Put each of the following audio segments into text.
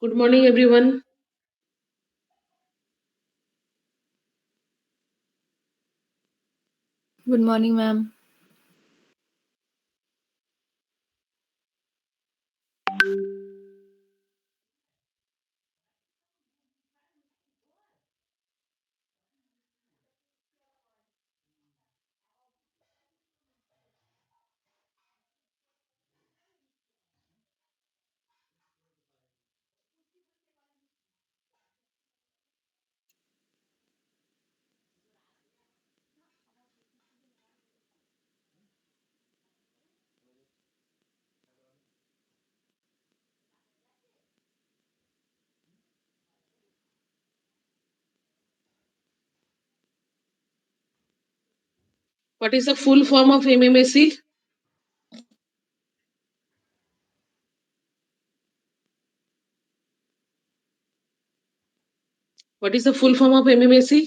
Good morning, everyone. Good morning, ma'am. What is the full form of MMSE? What is the full form of MMSE?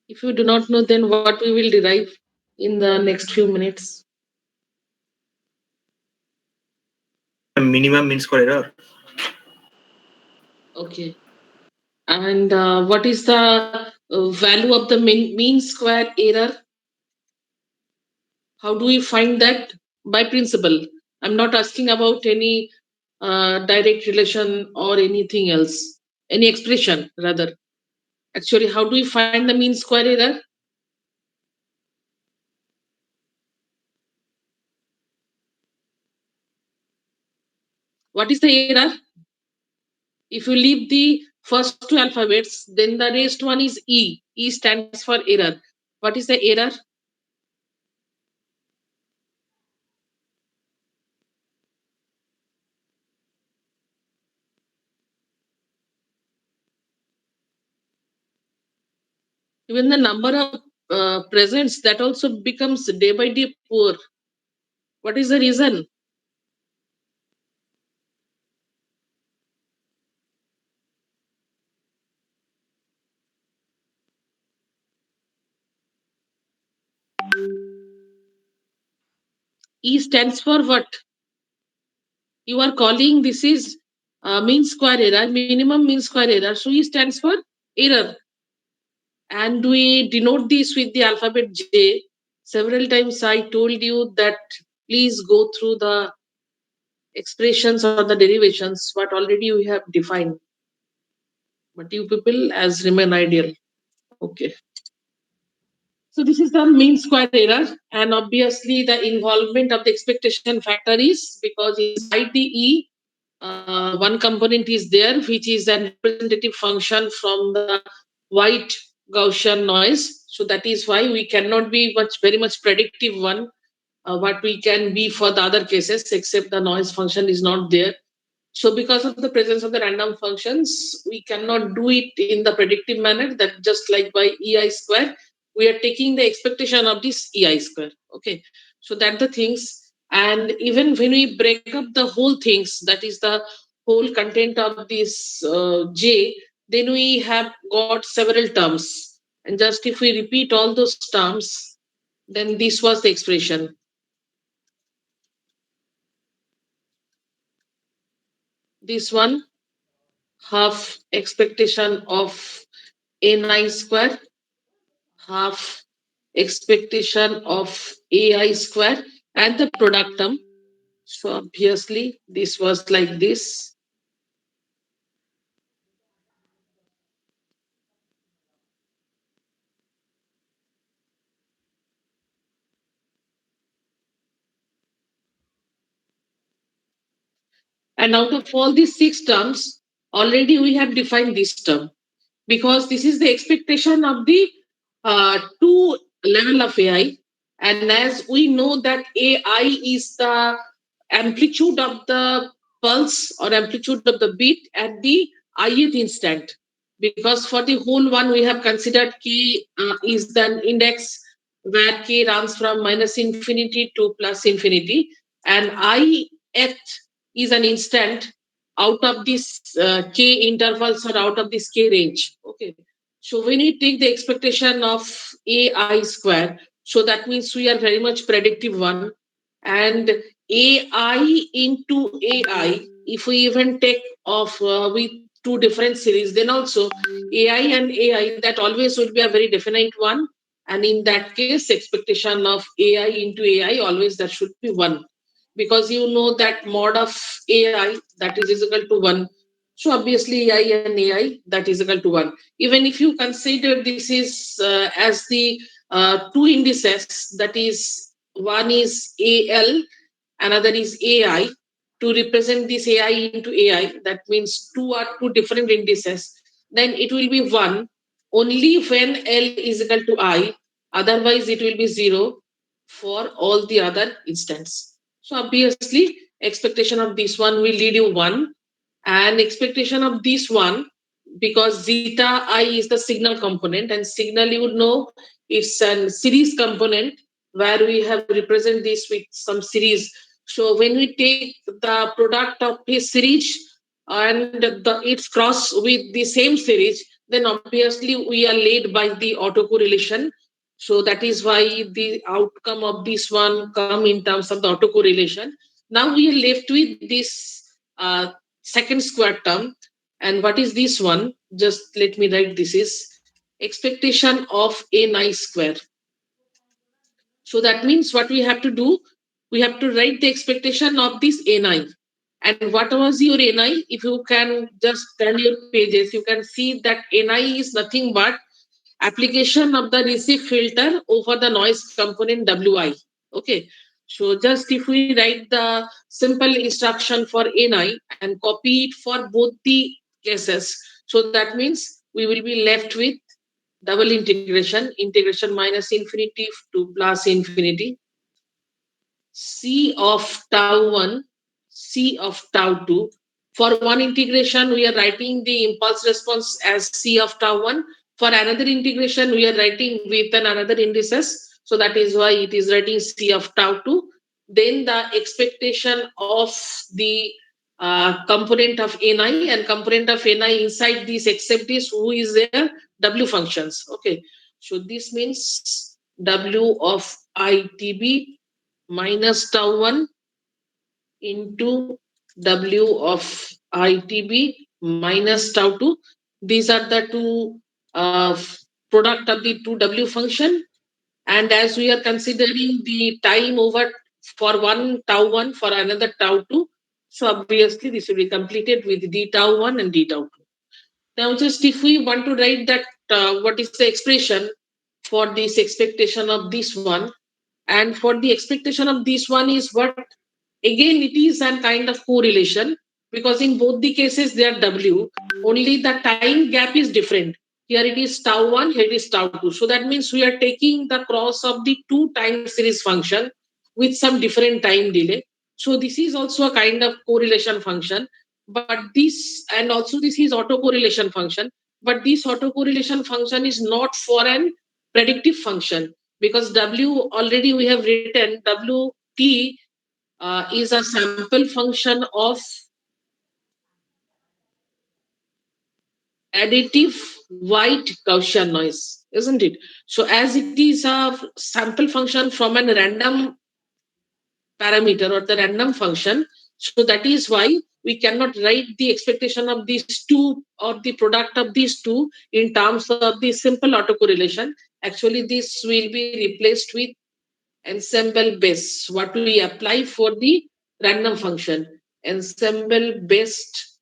If you do not know, then what we will derive in the next few minutes. Minimum means for error. Okay. And what is the value of the mean square error? How do we find that? By principle. I'm not asking about any direct relation or anything else, any expression rather. Actually, how do we find the mean square error? What is the error? If you leave the first two alphabets, then the next one is E. E stands for error. What is the error? Even the number of presents, that also becomes day by day poor. What is the reason? E stands for what? You are calling this is mean square error, minimum mean square error. So E stands for error. And we denote this with the alphabet J. Several times I told you that please go through the expressions or the derivations what already we have defined, but you people as remain ideal. Okay, so this is the mean square error, and obviously the involvement of the expectation factor is because inside the E, one component is there which is an representative function from the white Gaussian noise. So that is why we cannot be very much predictive one, what we can be for the other cases, except the noise function is not there. So because of the presence of the random functions, we cannot do it in the predictive manner, that just like by EI square, we are taking the expectation of this EI square. Okay. So that the things, and even when we break up the whole things, that is the whole content of this J, then we have got several terms. And just if we repeat all those terms, then this was the expression. This one, half expectation of ni square, half expectation of ai square, and the product term. So obviously this was like this. And out of all these six terms, already we have defined this term, because this is the expectation of the two level of AI. And as we know that AI is the amplitude of the pulse or amplitude of the beat at the ith instant. Because for the whole one, we have considered k is the index where k runs from minus infinity to plus infinity, and ith is an instant out of this k intervals or out of this k range. Okay. So when we take the expectation of ai square, so that means we are very much predictive one. And AI into AI, if we even take off with two different series, then also AI and AI, that always will be a very definite one. And in that case, expectation of AI into AI, always that should be one. Because you know that mod of AI, that is equal to one. So obviously AI and AI, that is equal to one. Even if you consider this is as the two indices, that is one is AL, another is AI. To represent this AI into AI, that means two are two different indices, then it will be 1 only when L is equal to I, otherwise it will be 0 for all the other instance. So obviously expectation of this one will lead you 1, and expectation of this one, because zeta I is the signal component, and signal you would know it's a series component where we have represent this with some series. So when we take the product of a series and it's cross with the same series, then obviously we are led by the autocorrelation. So that is why the outcome of this one come in terms of the autocorrelation. Now we are left with this second square term. And what is this one? Just let me write, this is expectation of a nice square. So that means what we have to do, we have to write the expectation of this ni. And what was your ni? If you can just turn your pages, you can see that ni is nothing but application of the receive filter over the noise component wi. Okay. So just if we write the simple instruction for ni and copy it for both the cases, so that means we will be left with double integration, integration minus infinity to plus infinity, C of tau 1, C of tau 2. For one integration, we are writing the impulse response as C of tau 1. For another integration, we are writing with another indices. So that is why it is writing C of tau 2. Then the expectation of the component of ni, and component of ni inside this except this who is there, W functions. Okay. So this means W of ITB minus tau 1 into W of ITB minus tau 2. These are the two product of the two W function. And as we are considering the time over for one tau 1 for another tau 2, so obviously this will be completed with d tau 1 and d tau 2. Now just if we want to write that what is the expression for this expectation of this one, and for the expectation of this one is what, again it is a kind of correlation, because in both the cases they are W, only the time gap is different. Here it is tau 1, here it is tau 2. So that means we are taking the cross of the two time series function with some different time delay. So this is also a kind of correlation function, but this, and also this is autocorrelation function, but this autocorrelation function is not for an predictive function, because W already we have written WT is a sample function of additive white Gaussian noise, isn't it? So as it is a sample function from a random parameter or the random function, so that is why we cannot write the expectation of these two or the product of these two in terms of the simple autocorrelation. Actually, this will be replaced with ensemble base, what we apply for the random function, ensemble based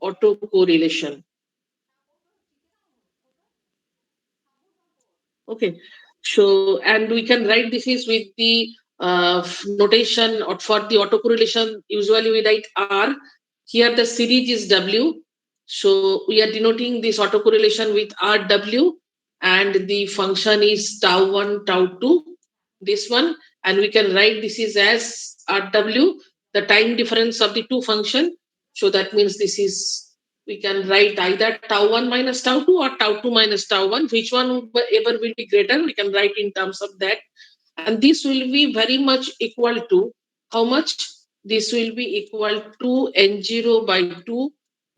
autocorrelation. Okay. So, and we can write this is with the notation or for the autocorrelation, usually we write R. Here the series is W. So we are denoting this autocorrelation with RW, and the function is tau 1, tau 2, this one. And we can write this is as RW, the time difference of the two function. So that means this is, we can write either tau 1 minus tau 2 or tau 2 minus tau 1, which one ever will be greater, we can write in terms of that. And this will be very much equal to how much? This will be equal to n0 by 2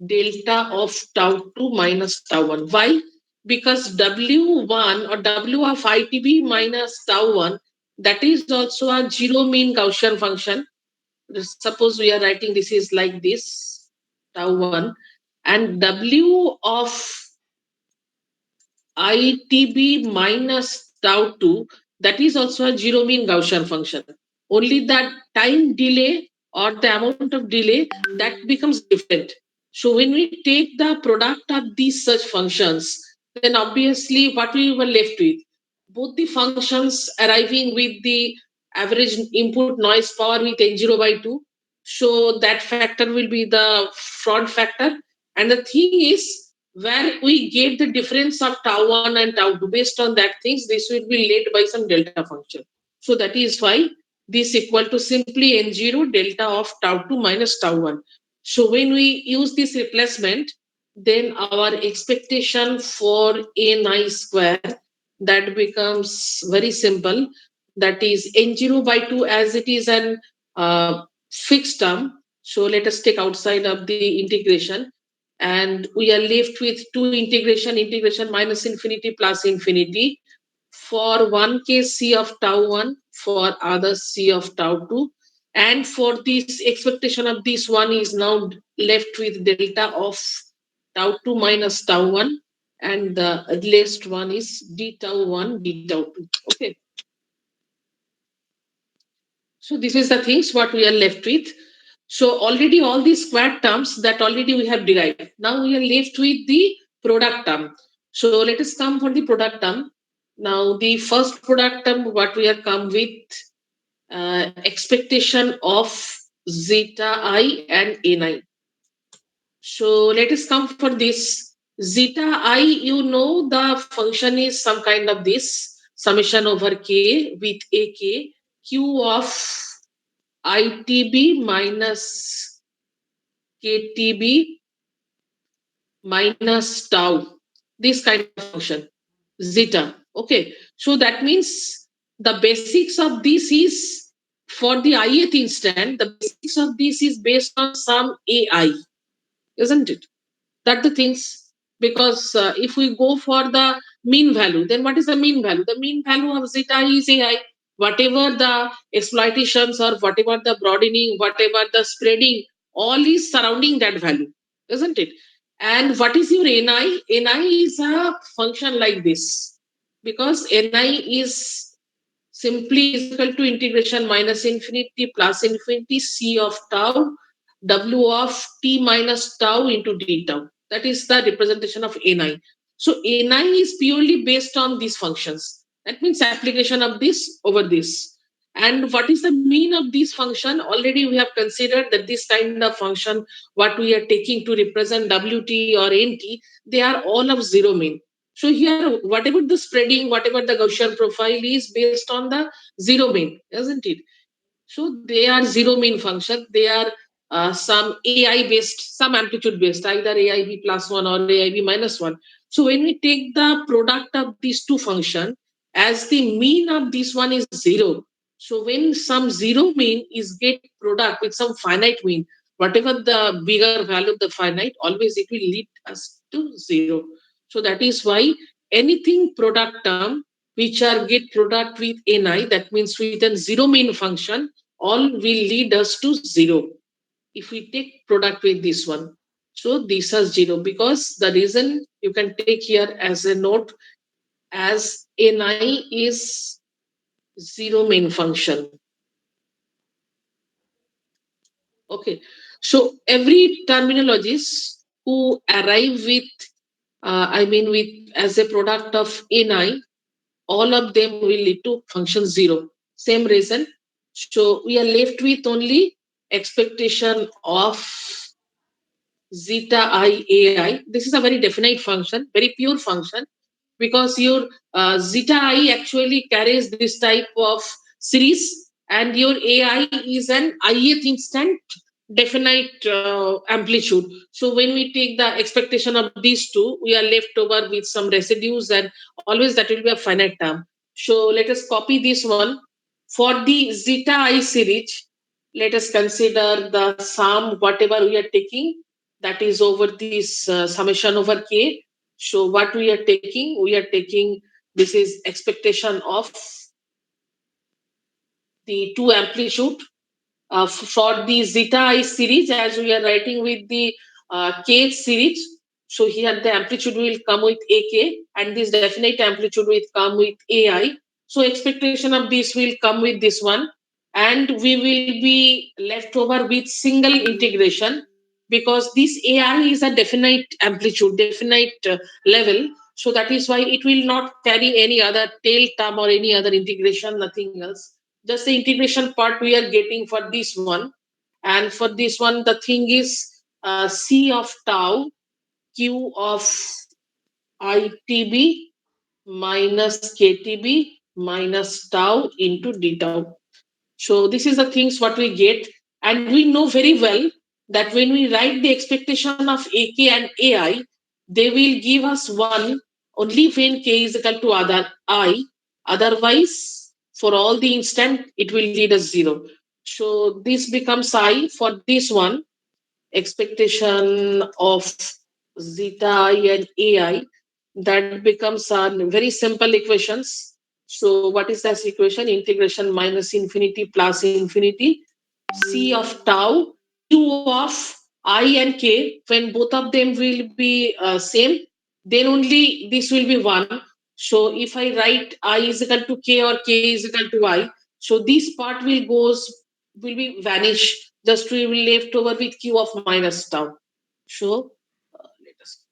delta of tau 2 minus tau 1. Why? Because W1 or W of ITB minus tau 1, That is also a zero mean Gaussian function. Suppose we are writing this is like this, tau 1, and W of ITB minus tau 2, that is also a zero mean Gaussian function. Only that time delay or the amount of delay that becomes different. So when we take the product of these such functions, then obviously what we were left with, both the functions arriving with the average input noise power with n0 by 2. So that factor will be the front factor. And the thing is, where we get the difference of tau 1 and tau 2, based on that things, this will be led by some delta function. So that is why this equal to simply n0 delta of tau 2 minus tau 1. So when we use this replacement, then our expectation for ni square, that becomes very simple. That is n0 by 2, as it is an fixed term. So let us take outside of the integration, and we are left with two integration minus infinity plus infinity, for one case c of tau 1, for other c of tau 2, and for this expectation of this one is now left with delta of tau 2 minus tau 1, and the last one is d tau 1 d tau 2. Okay, so this is the things what we are left with. So already all these squared terms that already we have derived. Now we are left with the product term. So let us come for the product term. Now the first product term what we are come with, expectation of zeta I and ni. So let us come for this. Zeta I, you know the function is some kind of this summation over k with ak, q of ITB minus KTB minus tau, this kind of function, zeta. Okay, so that means the basics of this is, for the ith instant, the basics of this is based on some AI, isn't it? That the things, because if we go for the mean value, then what is the mean value? The mean value of zeta is ai, whatever the exploitations or whatever the broadening, whatever the spreading, all is surrounding that value, isn't it? And what is your ni is a function like this, because ni is simply is equal to integration minus infinity plus infinity c of tau w of t minus tau into d tau. That is the representation of ni. So ni is purely based on these functions. That means application of this over this. And what is the mean of this function? Already we have considered that this kind of function, what we are taking to represent wt or nt, they are all of zero mean. So here, whatever the spreading, whatever the Gaussian profile is based on the zero mean, isn't it? So they are zero mean function. They are some AI based, some amplitude based, either AIB plus one or AIB minus one. So when we take the product of these two functions, as the mean of this one is zero. So when some zero mean is get product with some finite mean, whatever the bigger value of the finite, always it will lead us to zero. So that is why anything product term which are get product with ni, that means with a zero mean function, all will lead us to zero if we take product with this one. So these are zero, because the reason you can take here as a note, as ni is zero main function. Okay, so every terminologies who arrive with I mean with as a product of ni, all of them will lead to function zero. Same reason. So we are left with only expectation of zeta I ai. This is a very definite function, very pure function, because your zeta I actually carries this type of series, and your ai is an ith instant definite amplitude. So when we take the expectation of these two, we are left over with some residues, and always that will be a finite term. So let us copy this one. For the zeta I series, let us consider the sum, whatever we are taking, that is over this summation over k. So what we are taking? We are taking, this is expectation of the two amplitude for the zeta I series, as we are writing with the k series. So here the amplitude will come with ak, and this definite amplitude will come with ai. So expectation of this will come with this one, and we will be left over with single integration, because this ai is a definite amplitude, definite level. So that is why it will not carry any other tail term or any other integration, nothing else. Just the integration part we are getting for this one. And for this one, the thing is c of tau q of itb minus ktb minus tau into d tau. So this is the things what we get, and we know very well that when we write the expectation of AK and AI, they will give us one only when k is equal to other I. Otherwise, for all the instant, it will lead us zero. So this becomes I for this one, expectation of zeta I and AI. That becomes a very simple equations. So what is that equation? Integration minus infinity plus infinity c of tau q of I and k. When both of them will be same, then only this will be 1. So if I write I is equal to k or k is equal to I, so this part will be vanish. Just we will left over with q of minus tau. So let us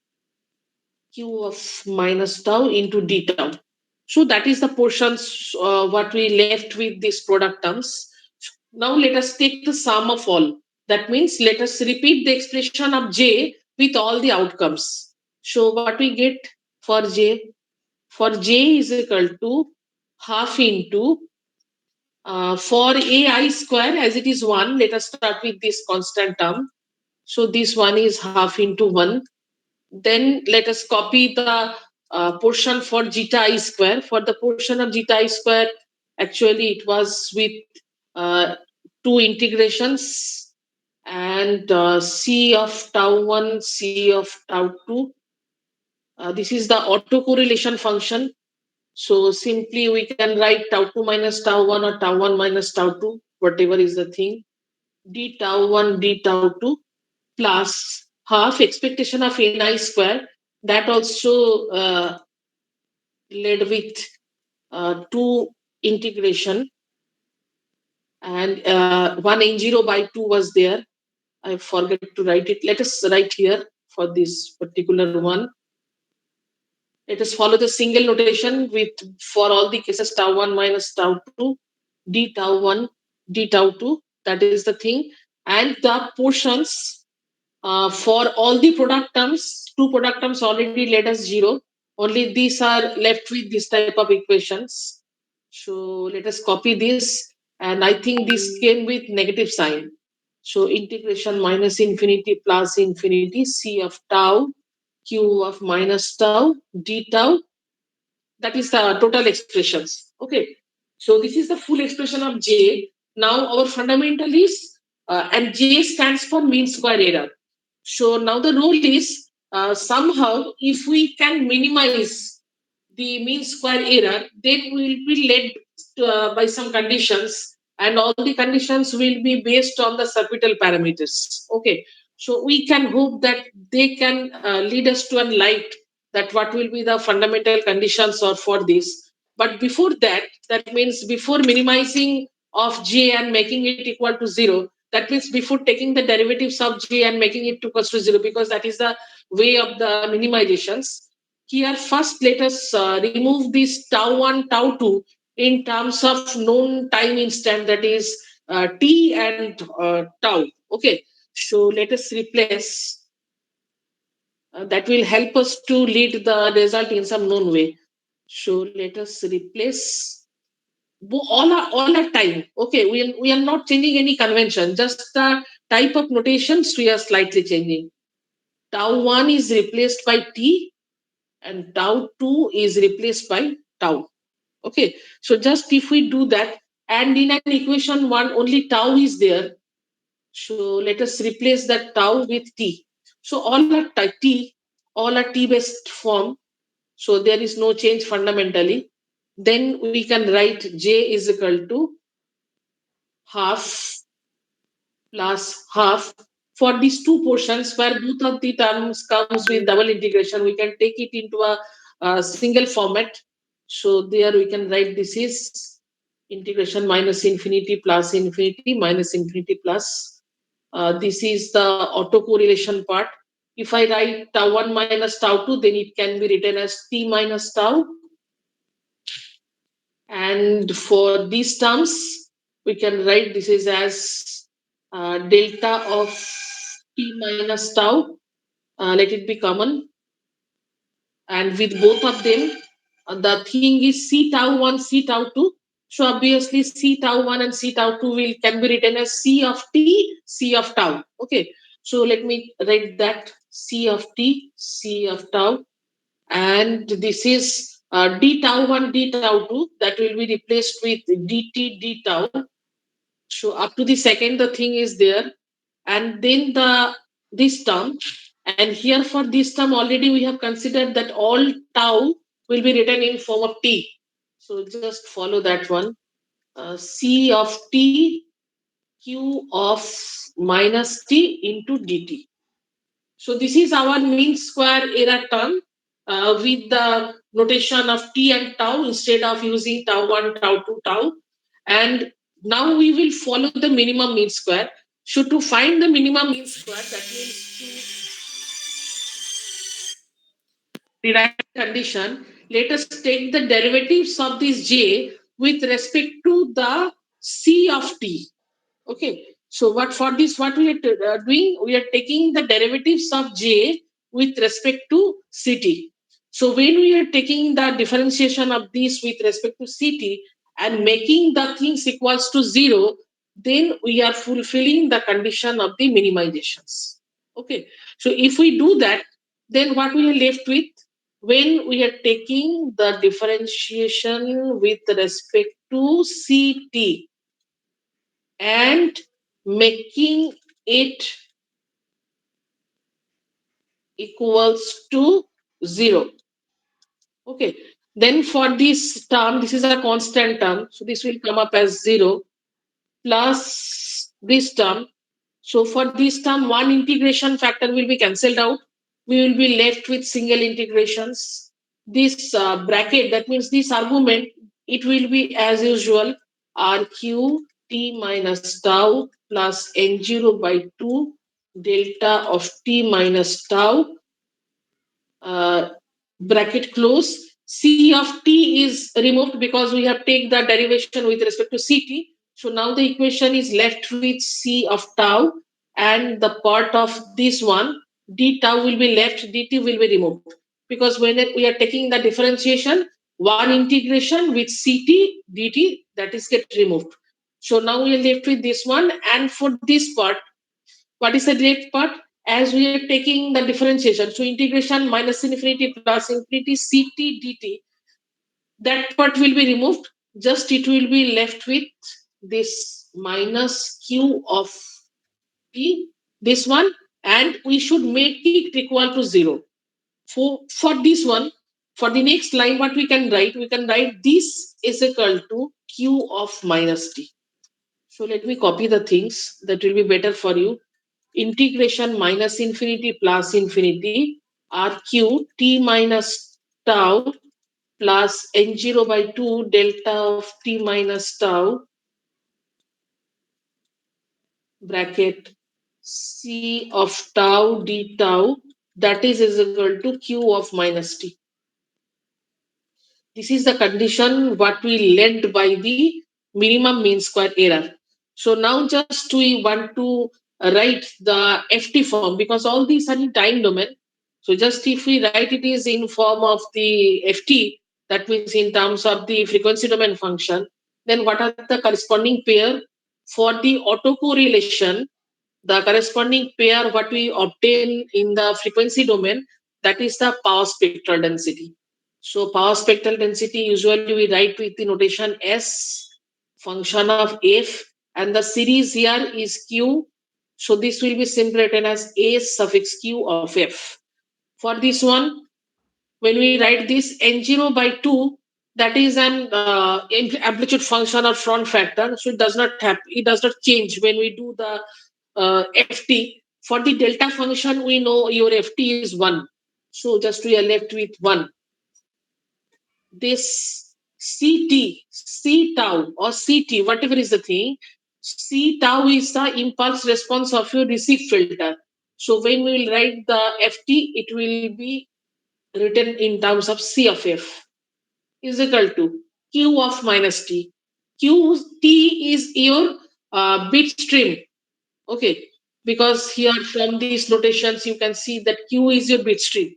q of minus tau into d tau. So that is the portions what we left with these product terms. Now let us take the sum of all. That means let us repeat the expression of j with all the outcomes. So what we get for j? For j is equal to half into for ai square, as it is 1. Let us start with this constant term. So this one is half into 1. Then let us copy the portion for zeta I square. For the portion of zeta I square, actually it was with uh, two integrations, and c of tau 1, c of tau 2. This is the autocorrelation function. So simply we can write tau 2 minus tau 1 or tau 1 minus tau 2, whatever is the thing, d tau 1 d tau 2 plus half expectation of ni square. That also led with two integration, and one n0 by 2 was there. I forget to write it. Let us write here for this particular one. Let us follow the single notation with for all the cases tau 1 minus tau 2 d tau 1 d tau 2. That is the thing. And the portions for all the product terms, two product terms already let us zero. Only these are left with this type of equations. So let us copy this, and I think this came with negative sign. So integration minus infinity plus infinity c of tau q of minus tau d tau. That is the total expressions. Okay. So this is the full expression of j. Now our fundamental is and j stands for mean square error. So now the rule is somehow if we can minimize the mean square error, then we will be led by some conditions, and all the conditions will be based on the Serpital parameters. Okay, so we can hope that they can lead us to a light that what will be the fundamental conditions or for this. But before that, that means before minimizing of j and making it equal to 0, that means before taking the derivatives of j and making it equals to 0, because that is the way of the minimizations. Here first let us remove this tau 1 tau 2 in terms of known time instant, that is t and tau. Okay, so let us replace that will help us to lead the result in some known way. So let us replace all are time. Okay, we are not changing any convention, just the type of notations we are slightly changing. Tau 1 is replaced by t, and tau 2 is replaced by tau. Okay, so just if we do that, and in an equation 1 only tau is there, so let us replace that tau with t. So all are t based form, so there is no change fundamentally. Then we can write j is equal to half plus half. For these two portions where both of the terms comes with double integration, we can take it into a single format. So there we can write this is integration minus infinity plus infinity minus infinity plus. This is the autocorrelation part. If I write tau 1 minus tau 2, then it can be written as t minus tau. And for these terms, we can write this is as delta of t minus tau. Let it be common. And with both of them, the thing is c tau 1, c tau 2. So obviously c tau 1 and c tau 2 will can be written as c of t, c of tau. Okay. So let me write that c of t, c of tau. And this is d tau 1, d tau 2 that will be replaced with dt, d tau. So up to the second, the thing is there. And then this term, and here for this term already we have considered that all tau will be written in form of t. So just follow that one. C of t q of minus t into dt. So this is our mean square error term with the notation of t and tau instead of using tau 1, tau 2, tau. And now we will follow the minimum mean square. So to find the minimum mean square, that means to rewrite the condition, let us take the derivatives of this j with respect to the c of t. Okay. So what for this, what we are doing, we are taking the derivatives of j with respect to ct. So when we are taking the differentiation of this with respect to ct and making the things equals to 0, then we are fulfilling the condition of the minimizations. Okay. So if we do that, then what we are left with when we are taking the differentiation with respect to ct and making it equals to 0. Okay. Then for this term, this is a constant term. So this will come up as 0 plus this term. So for this term, one integration factor will be cancelled out. We will be left with single integrations. This bracket, that means this argument, it will be as usual rq t minus tau plus n0 by 2 delta of t minus tau uh, bracket close. C of t is removed because we have taken the derivation with respect to ct. So now the equation is left with c of tau, and the part of this one d tau will be left, dt will be removed because when we are taking the differentiation, one integration with ct dt that is get removed. So now we are left with this one, and for this part, what is the left part? As we are taking the differentiation, so integration minus infinity plus infinity ct dt, that part will be removed. Just it will be left with this minus q of t, this one, and we should make it equal to 0. For this one, for the next line, what we can write this is equal to q of minus t. So let me copy the things that will be better for you. Integration minus infinity plus infinity rq t minus tau plus n0 by 2 delta of t minus tau bracket c of tau d tau, that is equal to q of minus t. This is the condition what we led by the minimum mean square error. So now just we want to write the FT form because all these are in time domain. So just if we write it is in form of the FT, that means in terms of the frequency domain function, then what are the corresponding pair for the autocorrelation? The corresponding pair what we obtain in the frequency domain, that is the power spectral density. So power spectral density usually we write with the notation S function of F, and the series here is Q. So this will be simply written as A suffix Q of F. For this one, when we write this N0 by 2, that is an amplitude function or front factor, so it does not change when we do the ft. For the delta function, we know your ft is 1, so just we are left with 1. This c tau or ct, whatever is the thing, c tau is the impulse response of your receive filter. So when we will write the ft, it will be written in terms of c of f is equal to q of minus t. T is your bit stream. Okay, because here from these notations you can see that q is your bit stream.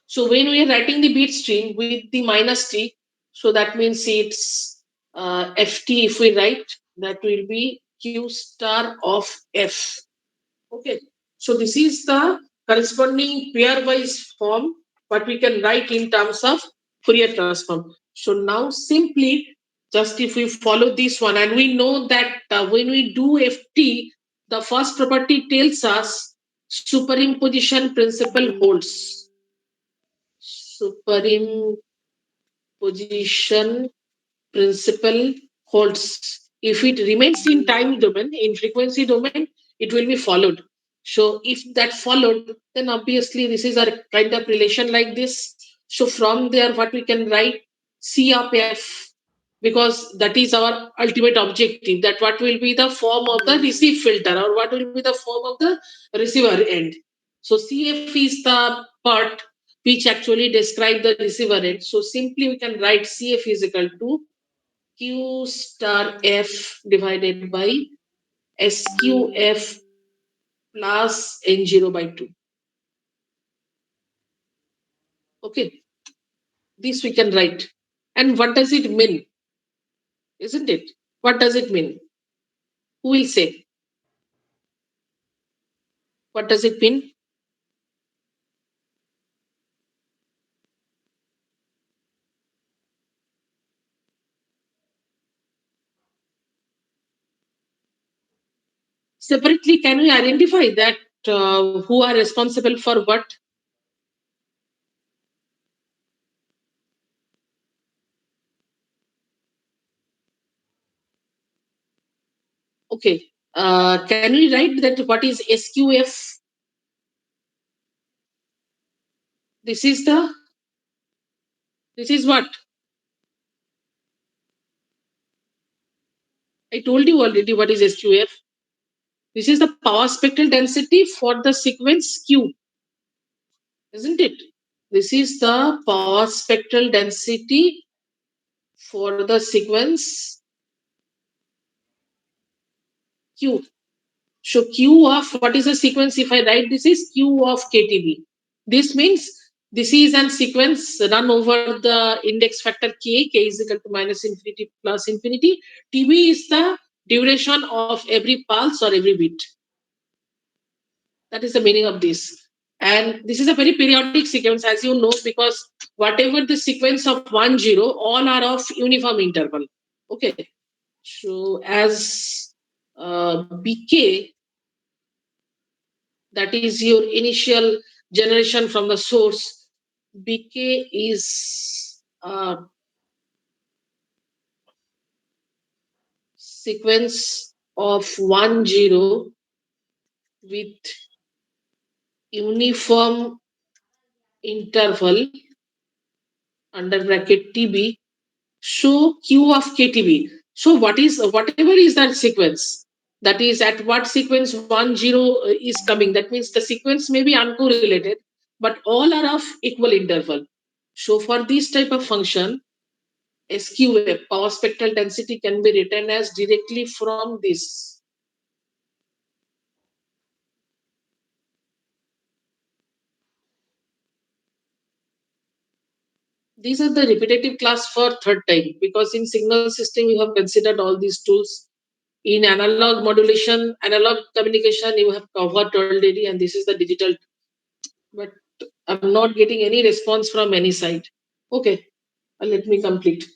So when we are writing the bit stream with the minus t, so that means it's ft. If we write, that will be q star of f. Okay, so this is the corresponding pairwise form what we can write in terms of Fourier transform. So now simply just if we follow this one, and we know that when we do ft, the first property tells us superimposition principle holds. Superimposition principle holds. If it remains in time domain, in frequency domain, it will be followed. So if that followed, then obviously this is a kind of relation like this. So from there, what we can write C of F, because that is our ultimate objective. That what will be the form of the receive filter, or what will be the form of the receiver end. So CF is the part which actually describe the receiver end. So simply we can write CF is equal to Q star F divided by SQF plus N0 by 2. Okay, this we can write. And what does it mean? Isn't it? What does it mean? Who will say? What does it mean? Separately, can we identify that who are responsible for what? Okay, can we write that what is SQF? This is the, this is what? I told you already what is SQF. This is the power spectral density for the sequence Q, isn't it? This is the power spectral density for the sequence Q. So Q of, what is the sequence? If I write this is Q of KTB. This means this is an sequence run over the index factor K is equal to minus infinity plus infinity. TB is the duration of every pulse or every bit. That is the meaning of this. And this is a very periodic sequence, as you know, because whatever the sequence of 1, 0, all are of uniform interval. Okay. So as BK, that is your initial generation from the source, BK is a sequence of 1, 0 with uniform interval under bracket TB. So Q of KTB. So what is, whatever is that sequence, that is at what sequence 1, 0 is coming, that means the sequence may be uncorrelated, but all are of equal interval. So for this type of function, SQF, power spectral density, can be written as directly from this. These are the repetitive class for third time, because in signal system you have considered all these tools. In analog modulation, analog communication, you have covered already, and this is the digital. But I'm not getting any response from any side. Okay, let me complete.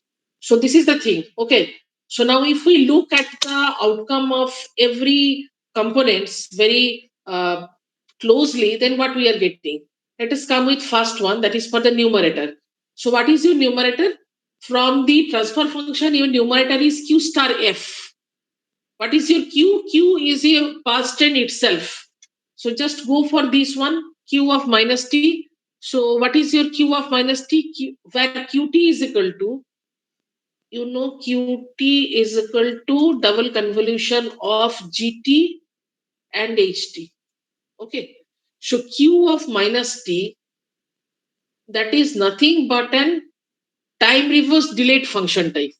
So this is the thing. Okay, so now if we look at the outcome of every components very closely, then what we are getting? Let us come with first one, that is for the numerator. So what is your numerator? From the transfer function, your numerator is q star f. What is your q? Q is a past tense itself. So just go for this one, q of minus t. So what is your q of minus t? Where qt is equal to, qt is equal to double convolution of gt and ht. Okay. So q of minus t, that is nothing but an time reverse delayed function type.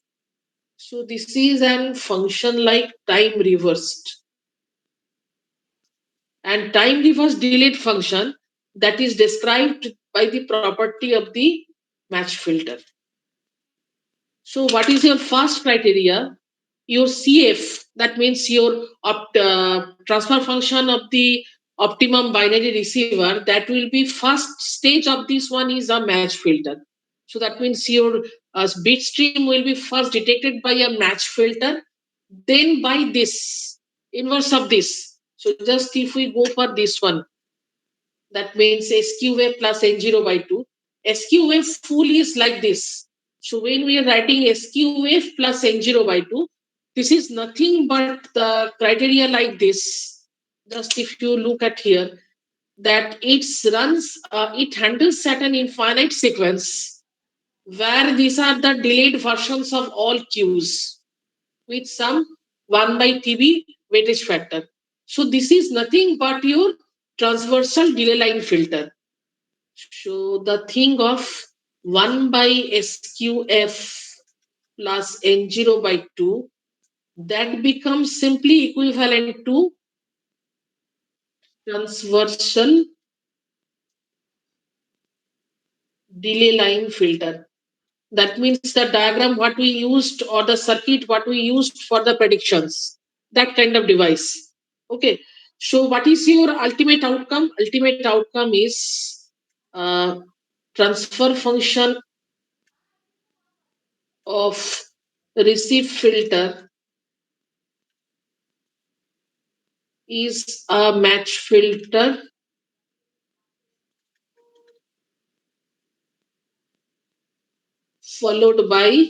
So this is an function like time reversed. And time reverse delayed function, that is described by the property of the match filter. So what is your first criteria? Your CF, that means your transfer function of the optimum binary receiver, that will be first stage of this one is a match filter. So that means your bit stream will be first detected by a match filter, then by this inverse of this. So just if we go for this one, that means SQF plus N0 by 2. SQF full is like this. So when we are writing SQF plus N0 by 2, this is nothing but the criteria like this. Just if you look at here, that it handles certain infinite sequence where these are the delayed versions of all queues with some 1 by TB weightage factor. So this is nothing but your transversal delay line filter. So the thing of 1 by SQF plus N0 by 2, that becomes simply equivalent to transversal delay line filter. That means the diagram what we used or the circuit what we used for the predictions, that kind of device. Okay. So what is your ultimate outcome? Ultimate outcome is uh, transfer function of receive filter is a match filter followed by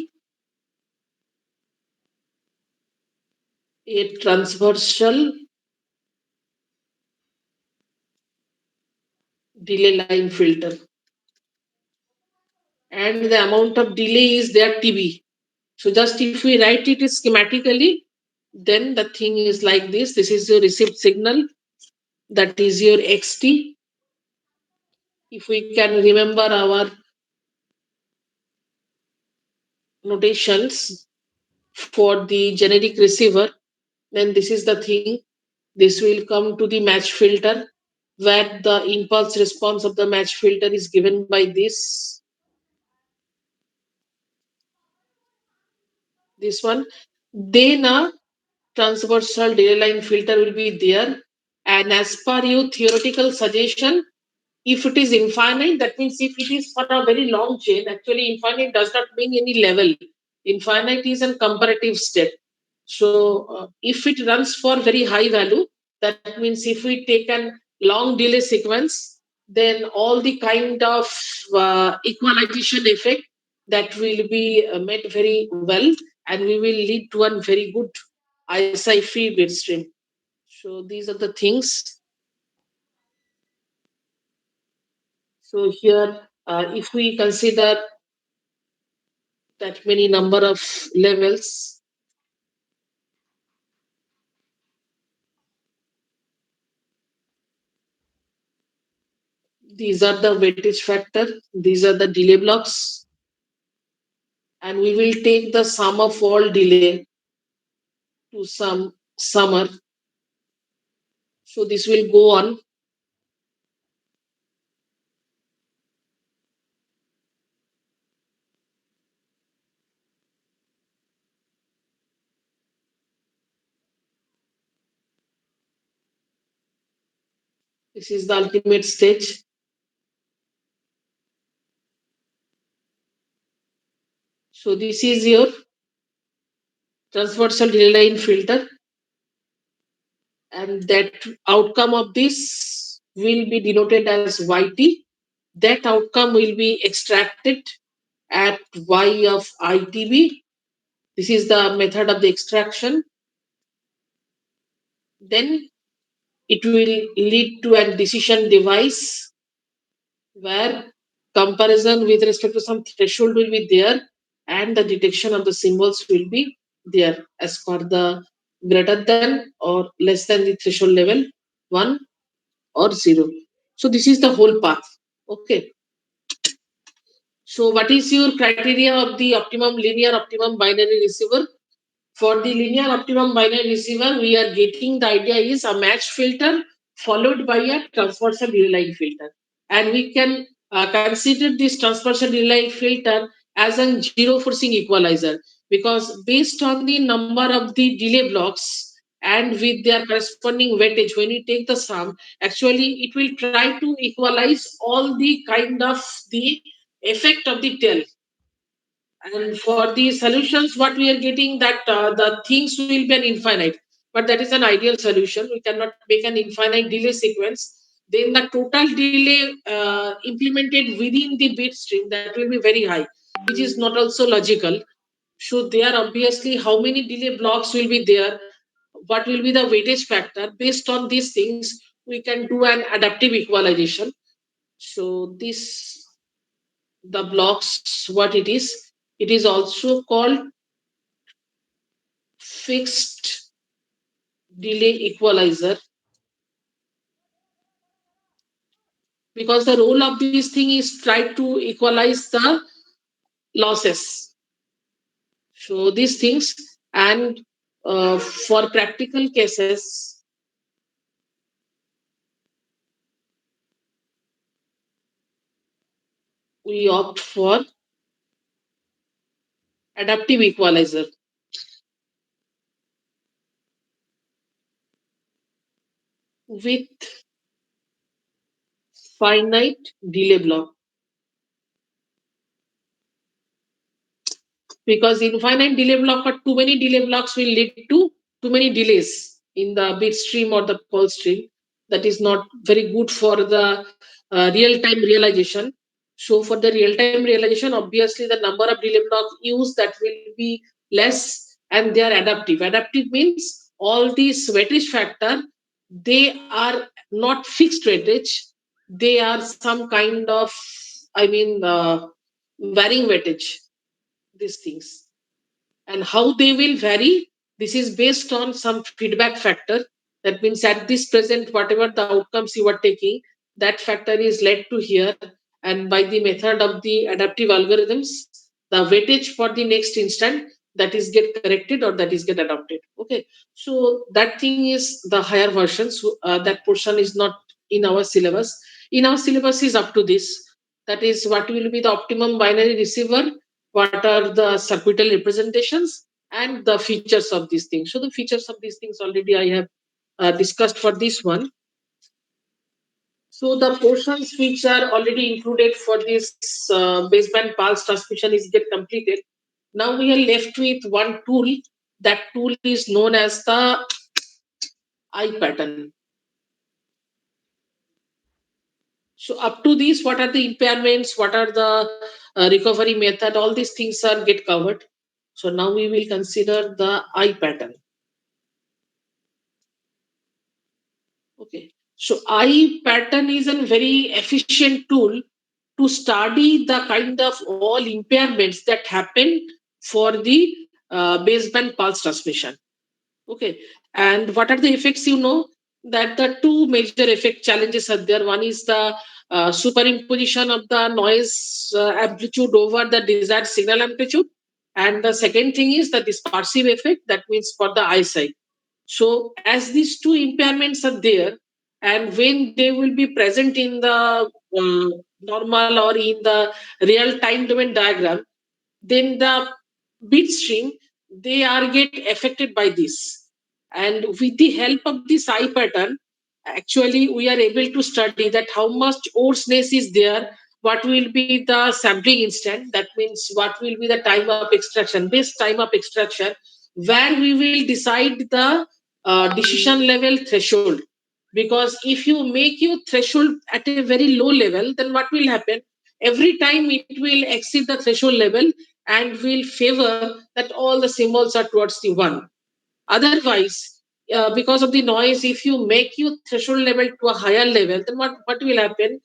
a transversal delay line filter. And the amount of delay is there TB. So just if we write it schematically, then the thing is like this. This is your received signal. That is your XT. If we can remember our notations for the generic receiver, then this is the thing. This will come to the match filter where the impulse response of the match filter is given by this one. Then a transversal delay line filter will be there. And as per your theoretical suggestion, if it is infinite, that means if it is for a very long chain, actually infinite does not mean any level. Infinite is a comparative state. So if it runs for very high value, that means if we take a long delay sequence, then all the kind of equalization effect that will be made very well, and we will lead to a very good ISI free bit stream. So these are the things. So here, if we consider that many number of levels, these are the weightage factor, these are the delay blocks, and we will take the sum of all delay to some summer. So this will go on. This is the ultimate stage. So this is your transversal delay line filter, and that outcome of this will be denoted as YT. That outcome will be extracted at y of ITB. This is the method of the extraction. Then it will lead to a decision device where comparison with respect to some threshold will be there and the detection of the symbols will be there as per the greater than or less than the threshold level 1 or 0. So this is the whole path. Okay. So what is your criteria of the optimum linear optimum binary receiver? For the linear optimum binary receiver, we are getting the idea is a match filter followed by a transversal delay filter. And we can consider this transversal delay filter as a zero forcing equalizer because based on the number of the delay blocks and with their corresponding weightage, when you take the sum, actually it will try to equalize all the kind of the effect of the tail. And for the solutions, what we are getting that the things will be an infinite, but that is an ideal solution. We cannot make an infinite delay sequence. Then the total delay implemented within the bit stream that will be very high, which is not also logical. So there obviously how many delay blocks will be there, what will be the weightage factor. Based on these things, we can do an adaptive equalization. So this the blocks what it is also called fixed delay equalizer because the role of this thing is try to equalize the losses. So these things and for practical cases we opt for adaptive equalizer with finite delay block because infinite delay block or too many delay blocks will lead to too many delays in the bit stream or the call stream. That is not very good for the real time realization. So for the real time realization, obviously the number of delay blocks used that will be less and they are adaptive. Adaptive means all these weightage factor, they are not fixed weightage. They are some kind of, I mean, varying weightage, these things. And how they will vary, this is based on some feedback factor. That means at this present whatever the outcomes you are taking, that factor is led to here, and by the method of the adaptive algorithms the weightage for the next instant that is get corrected or that is get adopted. Okay, so that thing is the higher version. So that portion is not in our syllabus. In our syllabus is up to this, that is what will be the optimum binary receiver, what are the circuital representations and the features of these things. So the features of these things already I have discussed for this one. So the portions which are already included for this baseband pulse transmission is get completed. Now we are left with one tool. That tool is known as the I pattern. So up to this, what are the impairments? What are the recovery method? All these things are get covered. So now we will consider the I pattern. Okay. So I pattern is a very efficient tool to study the kind of all impairments that happen for the baseband pulse transmission. Okay. And what are the effects? You know that the two major effect challenges are there. One is the superimposition of the noise amplitude over the desired signal amplitude. And the second thing is the dispersive effect. That means for the eyesight. So, as these two impairments are there, and when they will be present in the normal or in the real time domain diagram, then the bit stream they are get affected by this. And with the help of this eye pattern, actually we are able to study that how much hoarseness is there, what will be the sampling instant, that means what will be the time of extraction, best time of extraction, where we will decide the decision level threshold. Because if you make your threshold at a very low level, then what will happen? every time it will exceed the threshold level and will favor that all the symbols are towards the one. Otherwise, because of the noise, if you make your threshold level to a higher level, then what will happen?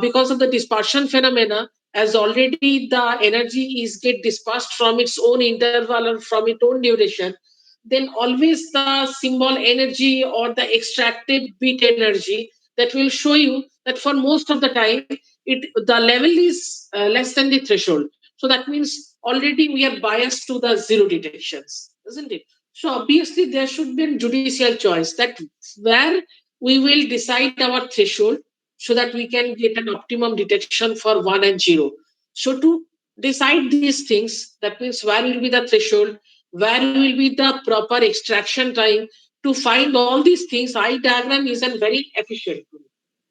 Because of the dispersion phenomena, as already the energy is get dispersed from its own interval or from its own duration, then always the symbol energy or the extracted bit energy that will show you that for most of the time the level is less than the threshold. So that means already we are biased to the zero detections, isn't it? So obviously there should be a judicial choice that where we will decide our threshold so that we can get an optimum detection for 1 and 0. So to decide these things, that means where will be the threshold, where will be the proper extraction time, to find all these things, eye diagram is a very efficient tool.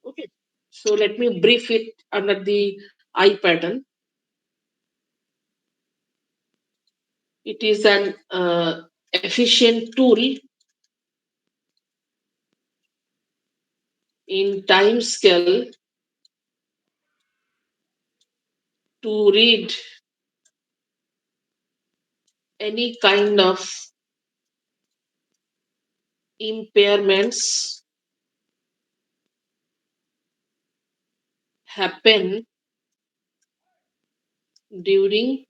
Okay. So let me brief it under the eye pattern. It is an efficient tool in time scale to read any kind of impairments happen during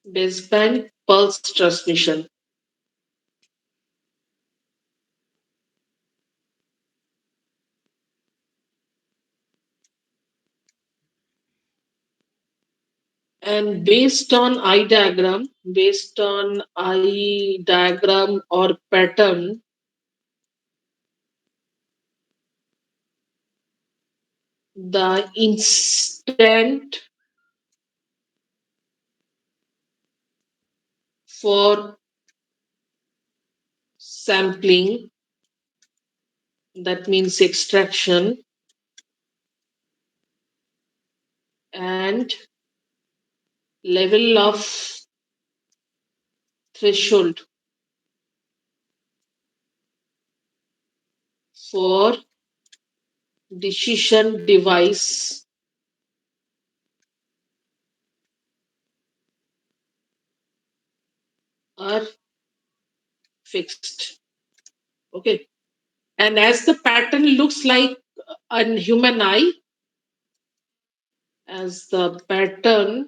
baseband pulse transmission. And based on eye diagram or pattern, the instant for sampling, that means extraction, and level of threshold for decision device are fixed. Okay. And as the pattern looks like a human eye, as the pattern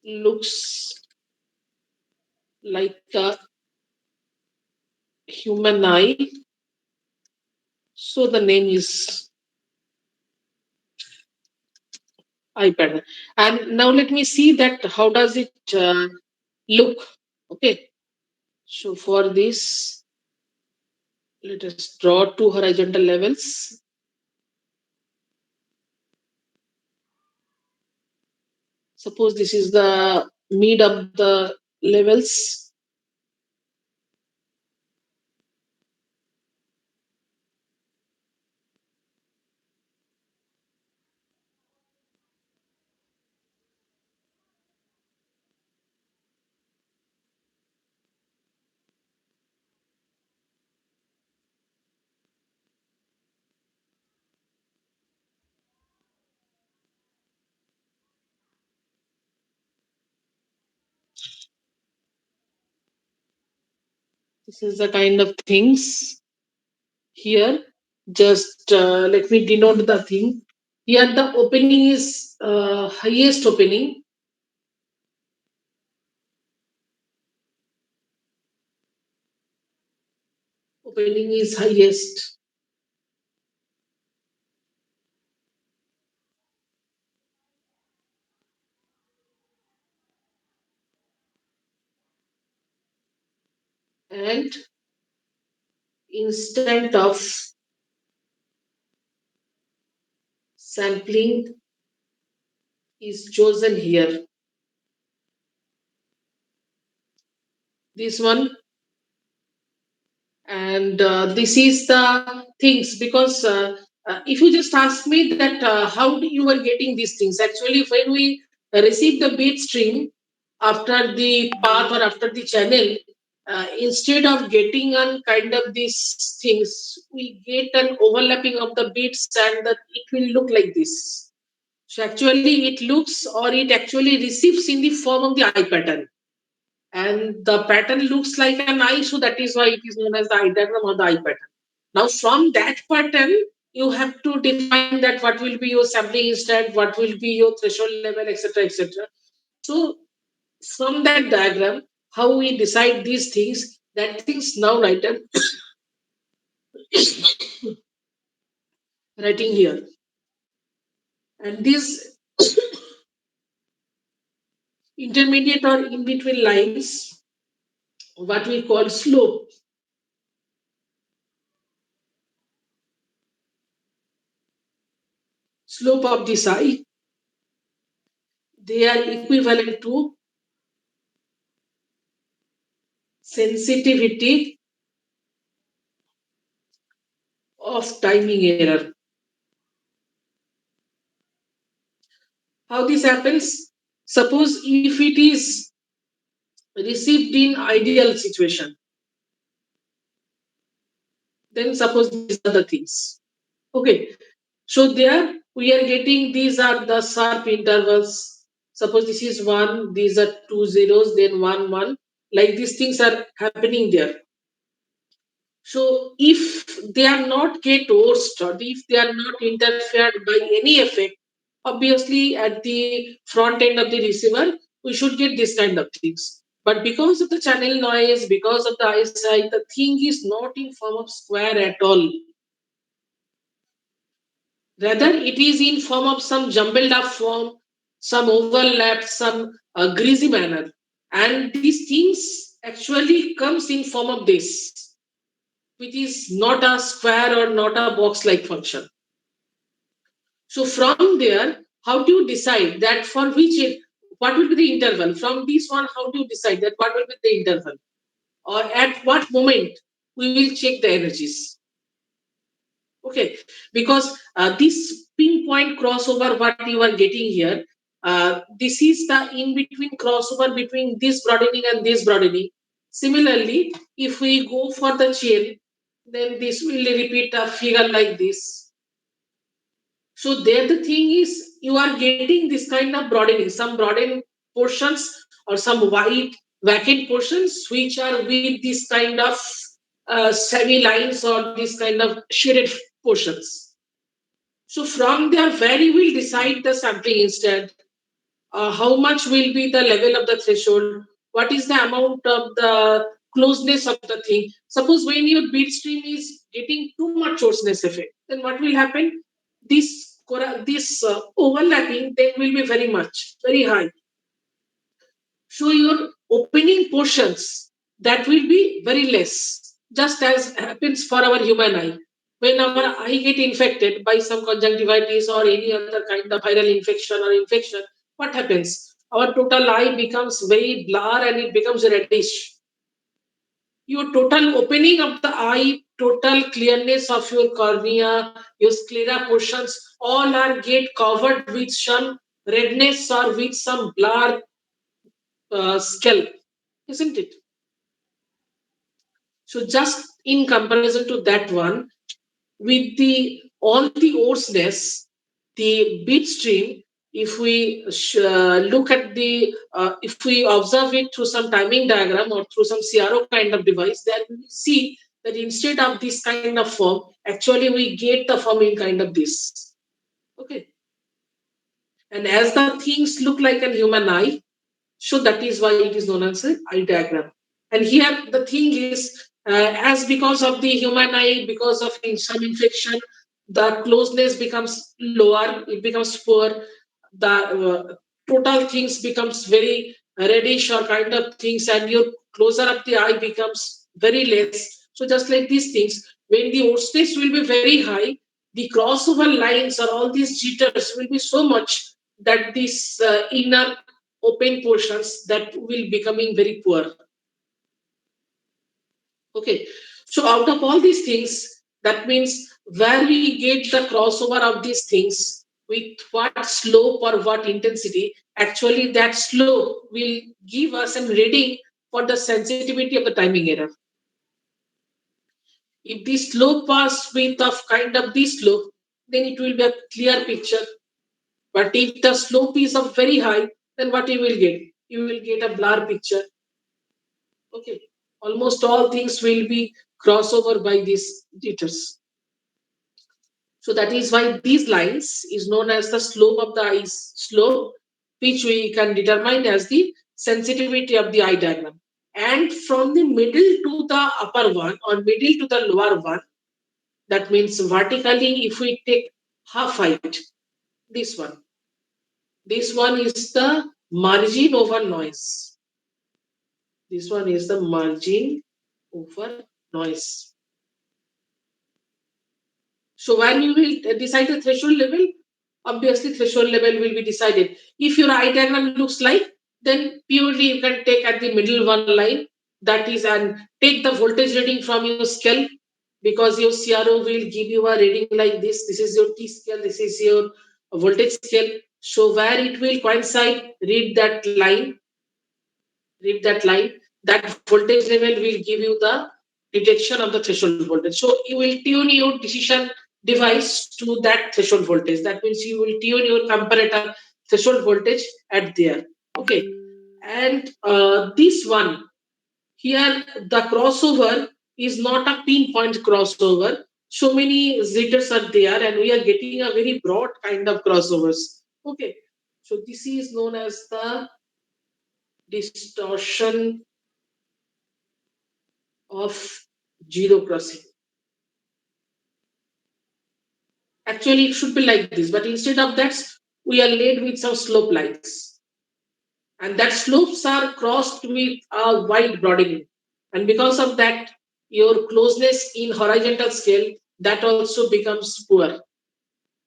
looks like a human eye, so the name is eye pattern. And now let me see that how does it look. Okay. So for this, let us draw two horizontal levels. Suppose this is the mid of the levels. This is the kind of things here. Just let me denote the thing. Here the opening is highest opening. Opening is highest. And instant of sampling is chosen here. This one. And this is the things because if you just ask me that how do you are getting these things, actually when we receive the bit stream after the path or after the channel, instead of getting on kind of these things, we get an overlapping of the bits and that it will look like this. So actually it looks or it actually receives in the form of the eye pattern. And the pattern looks like an eye, so that is why it is known as the eye diagram or the eye pattern. Now from that pattern, you have to define that what will be your sampling instant, what will be your threshold level, etc. etc. So from that diagram, how we decide these things, that things now writing here. And these intermediate or in between lines, what we call slope of this eye, they are equivalent to sensitivity of timing error. How this happens? Suppose if it is received in ideal situation, then suppose these are the things. Okay, so there we are getting these are the sharp intervals. Suppose this is one, these are two zeros, then one one. Like these things are happening there. So if they are not get overstored, if they are not interfered by any effect, obviously at the front end of the receiver, we should get this kind of things. But because of the channel noise, because of the eyesight, the thing is not in form of square at all. Rather, it is in form of some jumbled up form, some overlapped, some greasy manner. And these things actually comes in form of this, which is not a square or not a box like function. So from there, how do you decide that for what will be the interval? From this one, how do you decide that what will be the interval? Or at what moment we will check the energies? Okay, because this pinpoint crossover, what you are getting here, this is the in between crossover between this broadening and this broadening. Similarly, if we go for the chain, then this will repeat a figure like this. So there the thing is you are getting this kind of broadening, some broadened portions or some wide vacant portions which are with this kind of semi lines or this kind of shaded portions. So from there, where you will decide the sampling instant, how much will be the level of the threshold, what is the amount of the closeness of the thing. Suppose when your beat stream is getting too much coarseness effect, then what will happen? This overlapping then will be very much, very high. So your opening portions that will be very less, just as happens for our human eye. When our eye get infected by some conjunctivitis or any other kind of viral infection or infection, what happens? Our total eye becomes very blur and it becomes reddish. Your total opening of the eye, total clearness of your cornea, your sclera portions, all are get covered with some redness or with some blur scalp, isn't it? So just in comparison to that one, with the all the hoarseness, the bit stream, if we look at if we observe it through some timing diagram or through some CRO kind of device, then we see that instead of this kind of form, actually we get the form in kind of this. Okay. And as the things look like a human eye, so that is why it is known as an eye diagram. And here the thing is, as because of the human eye, because of some infection, the closeness becomes lower, it becomes poor, the total things becomes very reddish or kind of things, and your closer up the eye becomes very less. So just like these things, when the space will be very high, the crossover lines or all these jitters will be so much that this inner open portions that will becoming very poor. Okay, so out of all these things, that means where we get the crossover of these things with what slope or what intensity, actually that slope will give us a reading for the sensitivity of the timing error. If the slope was with of kind of this slope, then it will be a clear picture. But if the slope is of very high, then what you will get? You will get a blur picture. Okay. Almost all things will be crossover by these jitters. So that is why these lines is known as the slope of the eye slope, which we can determine as the sensitivity of the eye diagram. And from the middle to the upper one or middle to the lower one, that means vertically, if we take half height, this one. This one is the margin over noise. This one is the margin over noise. So when you will decide the threshold level, obviously threshold level will be decided. If your eye diagram looks like, then purely you can take at the middle one line, that is, and take the voltage reading from your scale, because your CRO will give you a reading like this. This is your T scale, this is your voltage scale. So where it will coincide, read that line, that voltage level will give you the detection of the threshold voltage. So you will tune your decision device to that threshold voltage. That means you will tune your comparator threshold voltage at there. Okay. And this one here, the crossover is not a pinpoint crossover. So many jitters are there, and we are getting a very broad kind of crossovers. Okay. So this is known as the distortion of zero crossing. Actually, it should be like this, but instead of that, we are laid with some slope lines. And that slopes are crossed with a wide broadening. And because of that, your closeness in horizontal scale, that also becomes poor.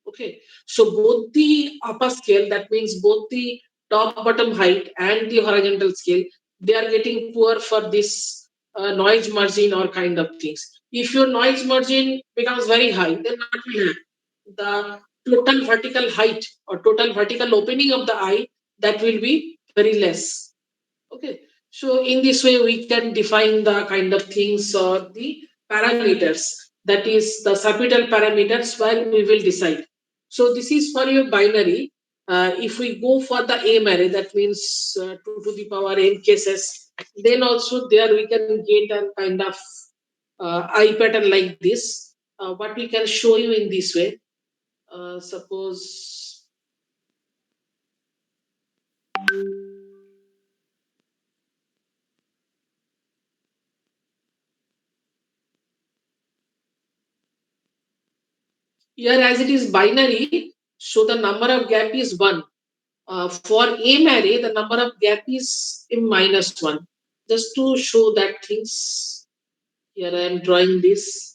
Okay. So both the upper scale, that means both the top bottom height and the horizontal scale, they are getting poor for this noise margin or kind of things. If your noise margin becomes very high, then what will happen? The total vertical height or total vertical opening of the eye, that will be very less. Okay. So in this way, we can define the kind of things or the parameters. That is the subtotal parameters where we will decide. So this is for your binary. If we go for the M array, that means 2 to the power n cases, then also there we can get a kind of eye pattern like this. What we can show you in this way. Suppose here as it is binary, so the number of gap is 1. For M array, the number of gap is m minus 1. Just to show that things, here I am drawing this.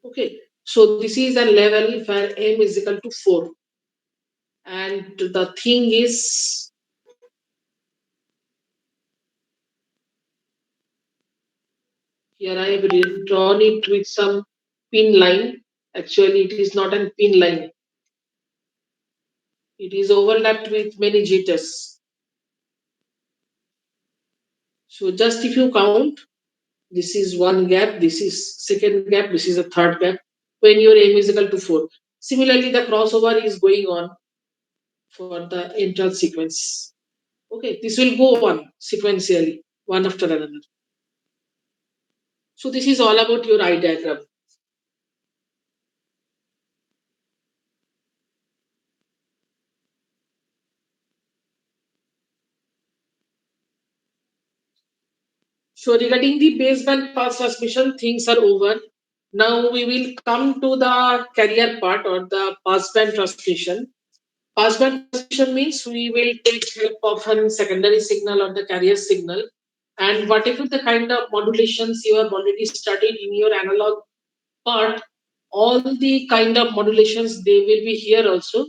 Okay, so this is a level where m is equal to 4. And the thing is, here I have drawn it with some pin line. Actually, it is not a pin line. It is overlapped with many jitters. So just if you count, this is one gap, this is second gap, this is a third gap, when your m is equal to 4. Similarly, the crossover is going on for the entire sequence. Okay, this will go on sequentially, one after another. So this is all about your eye diagram. So regarding the baseband pass transmission, things are over. Now we will come to the carrier part or the passband transmission. Passband transmission means we will take help of a secondary signal or the carrier signal, and whatever the kind of modulations you have already studied in your analog part, all the kind of modulations they will be here also.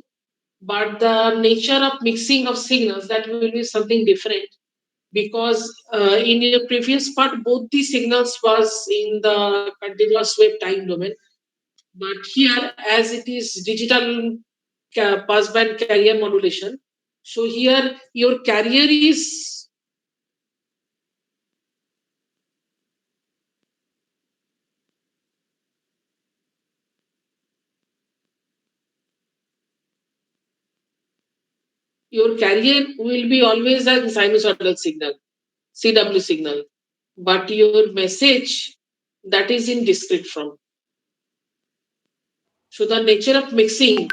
But the nature of mixing of signals, that will be something different, because in your previous part both the signals was in the continuous wave time domain, but here as it is digital passband carrier modulation. So here your carrier is your carrier will be always a sinusoidal signal, CW signal, but your message that is in discrete form. So the nature of mixing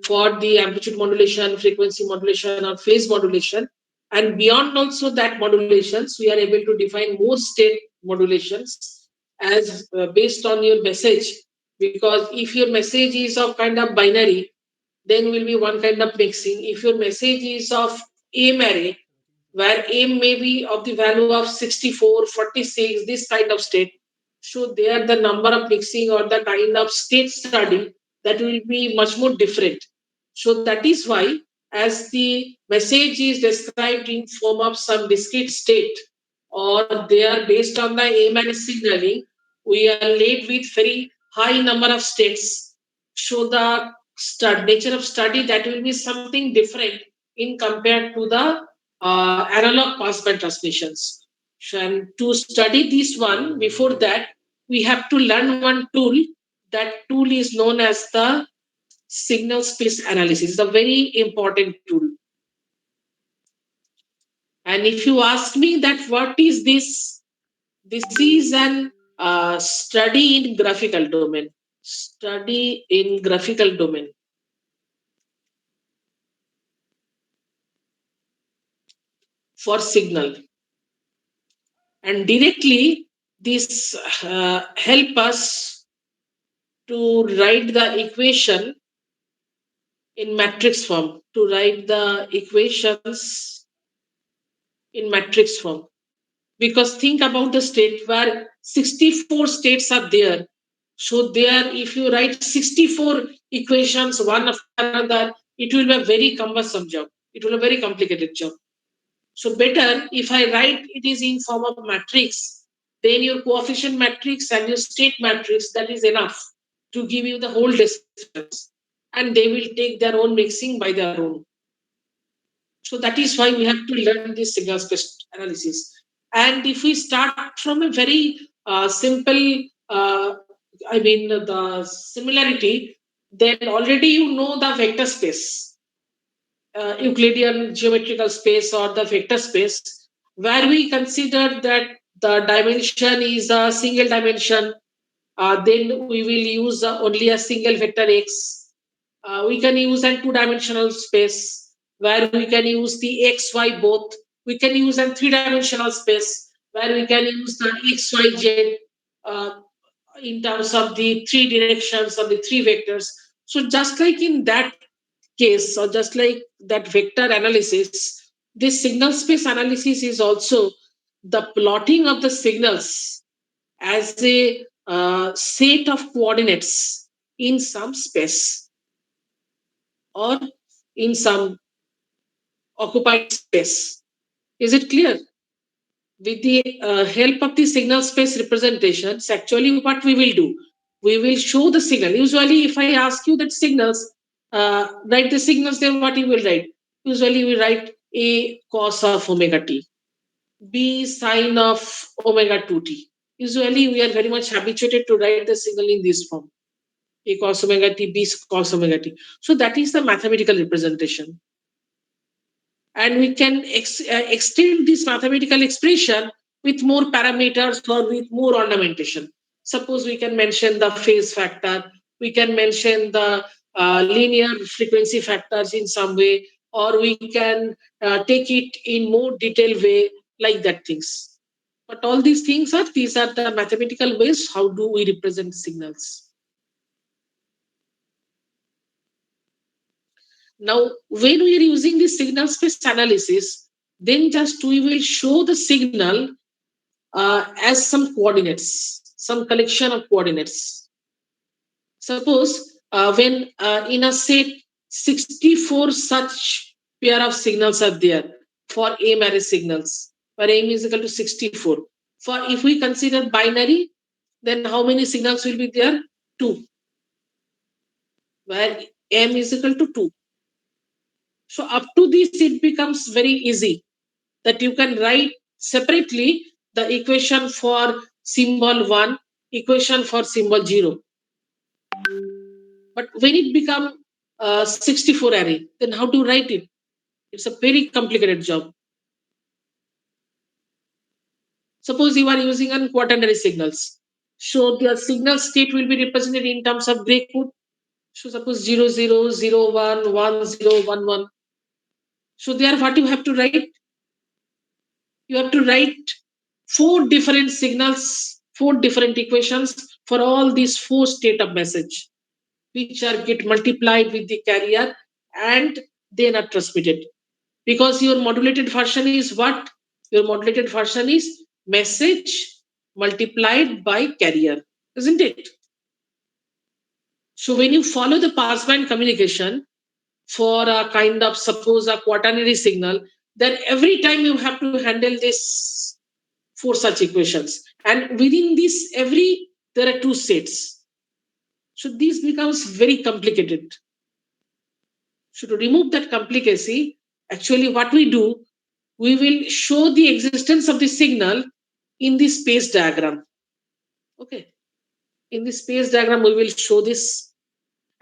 for the amplitude modulation, frequency modulation, or phase modulation, and beyond also that modulations, we are able to define more state modulations as based on your message. Because if your message is of kind of binary, then will be one kind of mixing. If your message is of M array, where M may be of the value of 64, 46, this kind of state. So there the number of mixing or the kind of state study that will be much more different. So that is why as the message is described in form of some discrete state or they are based on the AMN signaling, we are laid with very high number of states. So the nature of study that will be something different in compared to the analog passband transmissions. And to study this one, before that, we have to learn one tool. That tool is known as the signal space analysis. It's a very important tool. And if you ask me that what is this, this is an study in graphical domain. Study in graphical domain for signal. And directly, this help us to write the equation in matrix form, to write the equations in matrix form. Because think about the state where 64 states are there. So there, if you write 64 equations one after another, it will be a very cumbersome job. It will be a very complicated job. So better if I write it is in form of matrix, then your coefficient matrix and your state matrix, that is enough to give you the whole descriptions. And they will take their own mixing by their own. So that is why we have to learn this signal space analysis. And if we start from a very simple, the similarity, then already you know the vector space, Euclidean geometrical space or the vector space, where we consider that the dimension is a single dimension, then we will use only a single vector x. We can use a two-dimensional space where we can use the x, y both. We can use a three-dimensional space where we can use the x, y, z uh, in terms of the three directions or the three vectors. So just like in that case, or just like that vector analysis, this signal space analysis is also the plotting of the signals as a set of coordinates in some space or in some occupied space. Is it clear? With the help of the signal space representations, actually what we will do, we will show the signal. Usually, if I ask you that signals, write the signals, then what you will write? Usually, we write A cos of omega t, B sine of omega 2t. Usually, we are very much habituated to write the signal in this form. A cos omega t, B cos omega t. So that is the mathematical representation. And we can extend this mathematical expression with more parameters or with more ornamentation. Suppose we can mention the phase factor, we can mention the linear frequency factors in some way, or we can take it in more detailed way, like that things. But all these are the mathematical ways how do we represent signals. Now, when we are using the signal space analysis, then just we will show the signal as some coordinates, some collection of coordinates. Suppose when in a set 64 such pair of signals are there for M array signals, where M is equal to 64. For if we consider binary, then how many signals will be there? 2, where M is equal to 2. So up to this, it becomes very easy that you can write separately the equation for symbol 1, equation for symbol 0. But when it become 64 array, then how to write it? It's a very complicated job. Suppose you are using an quaternary signals. So the signal state will be represented in terms of gray code. So suppose 00, 01, 10, 11. So there what you have to write? You have to write four different signals, four different equations for all these four state of message, which are get multiplied with the carrier and then are transmitted. Because your modulated version is what? Your modulated version is message multiplied by carrier, isn't it? So when you follow the passband communication for a kind of suppose a quaternary signal, then every time you have to handle this four such equations, and within this every there are two states. So this becomes very complicated. So to remove that complicacy, actually what we do, we will show the existence of the signal in the space diagram. Okay. In the space diagram, we will show this.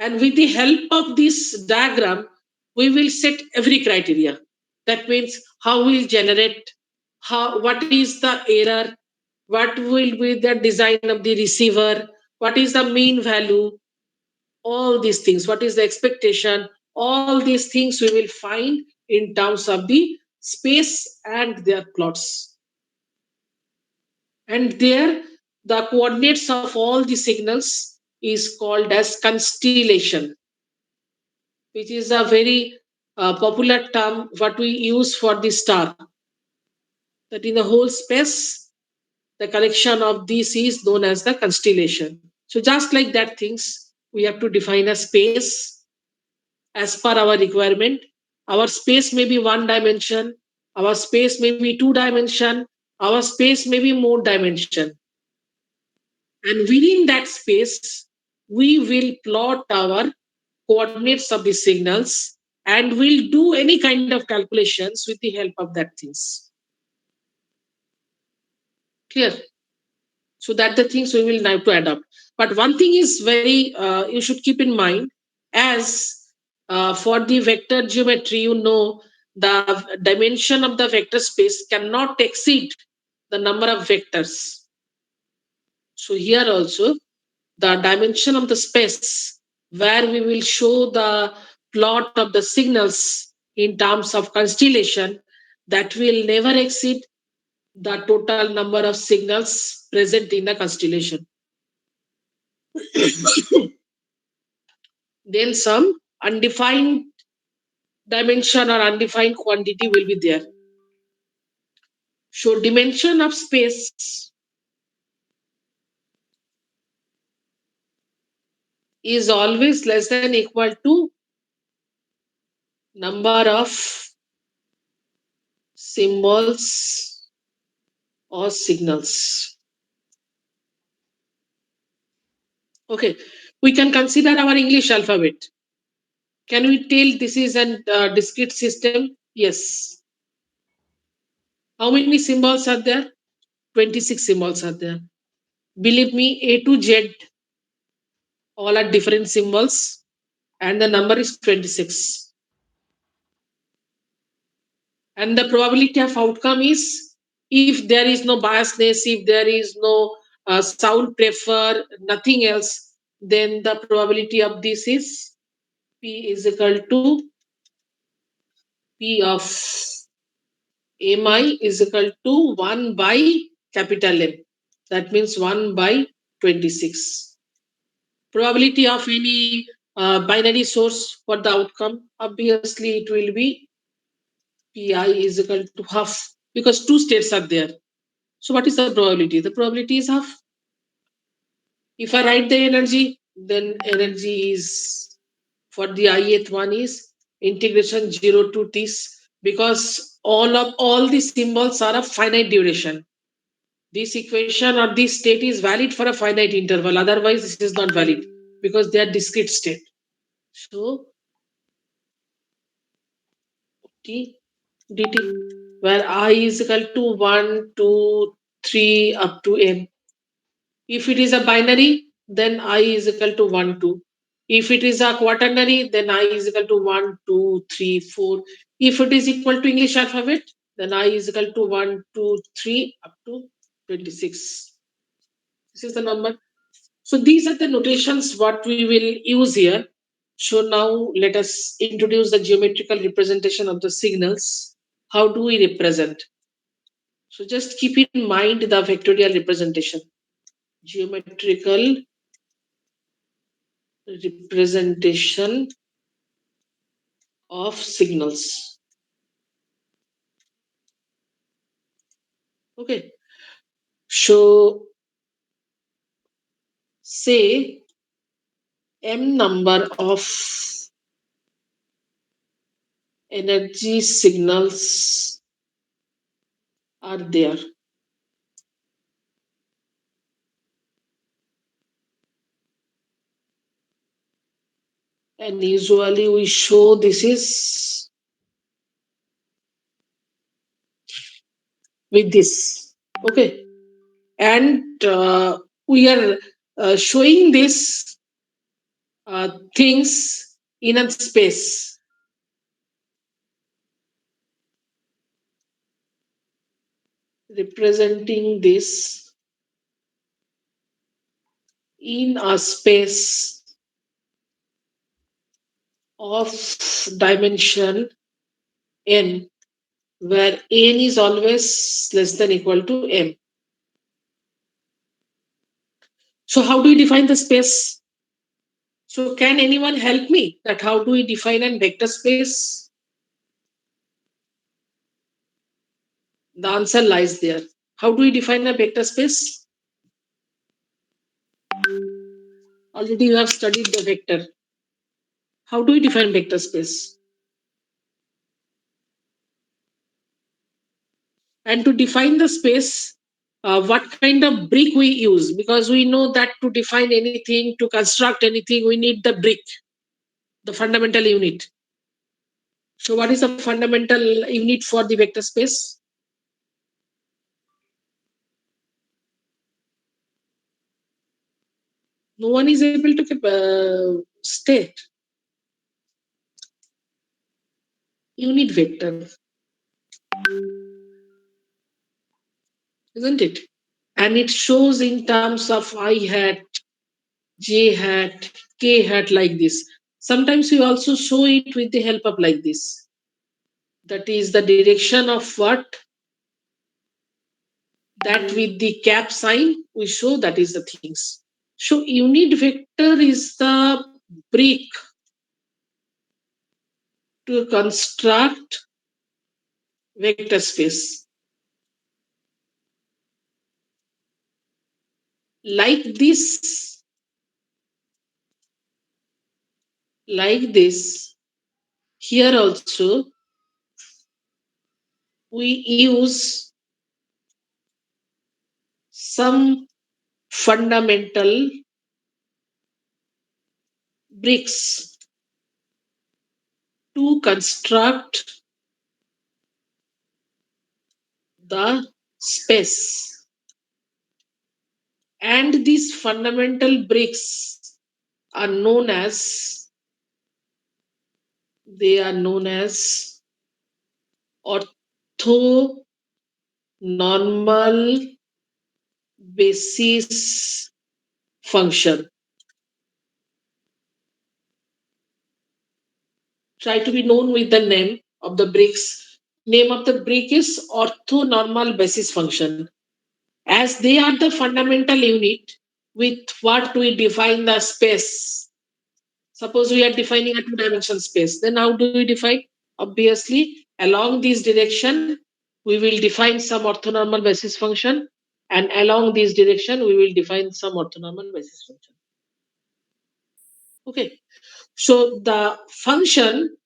And with the help of this diagram, we will set every criteria. That means how we'll generate, how what is the error, what will be the design of the receiver, what is the mean value, all these things, what is the expectation, all these things we will find in terms of the space and their plots. And there the coordinates of all the signals is called as constellation, which is a very popular term what we use for the star, that in the whole space the collection of these is known as the constellation. So just like that things, we have to define a space as per our requirement. Our space may be one dimension, our space may be two dimension, our space may be more dimension. And within that space, we will plot our coordinates of the signals and we'll do any kind of calculations with the help of that things. Clear? So that the things we will now to adopt. But one thing is very you should keep in mind, as for the vector geometry, you know the dimension of the vector space cannot exceed the number of vectors. So here also the dimension of the space where we will show the plot of the signals in terms of constellation, that will never exceed the total number of signals present in the constellation. Then some undefined dimension or undefined quantity will be there. So dimension of space is always less than equal to number of symbols or signals. Okay, we can consider our English alphabet. Can we tell this is a discrete system? Yes. How many symbols are there? 26 symbols are there. Believe me, A to Z, all are different symbols, and the number is 26. And the probability of outcome is, if there is no biasness, if there is no sound prefer, nothing else, then the probability of this is P is equal to P of mi is equal to 1 by capital M. That means 1 by 26. Probability of any binary source for the outcome, obviously it will be Pi is equal to half, because two states are there. So what is the probability? The probability is half. If I write the energy, then energy is for the ith one is integration 0 to t, because all the symbols are of finite duration. This equation or this state is valid for a finite interval. Otherwise, this is not valid because they are discrete state. So t dt, where I is equal to 1, 2, 3 up to n. If it is a binary, then I is equal to 1, 2. If it is a quaternary, then I is equal to 1, 2, 3, 4. If it is equal to English alphabet, then I is equal to 1, 2, 3 up to 26. This is the number. So these are the notations what we will use here. So now let us introduce the geometrical representation of the signals. How do we represent? So just keep in mind the vectorial representation. Geometrical representation of signals. Okay. So say m number of energy signals are there. And usually we show this is with this. Okay. And we are showing this things in a space. Representing this in a space of dimension n, where n is always less than equal to m. So how do we define the space? So can anyone help me that how do we define a vector space? The answer lies there. How do we define a vector space? Already you have studied the vector. How do we define vector space? And to define the space, what kind of brick we use? Because we know that to define anything, to construct anything, we need the brick, the fundamental unit. So what is the fundamental unit for the vector space? No one is able to state. Unit vector, isn't it? And it shows in terms of I hat, j hat, k hat like this. Sometimes we also show it with the help of like this. That is the direction of what? That with the cap sign we show that is the things. So unit vector is the brick to construct vector space. Like this, like this, here also we use some fundamental bricks to construct the space. And these fundamental bricks are known as, they are known as orthonormal basis function. Try to be known with the name of the bricks. Name of the brick is orthonormal basis function. As they are the fundamental unit with what we define the space. Suppose we are defining a two-dimensional space. Then how do we define? Obviously, along this direction, we will define some orthonormal basis function, and along this direction, we will define some orthonormal basis function. Okay. So the function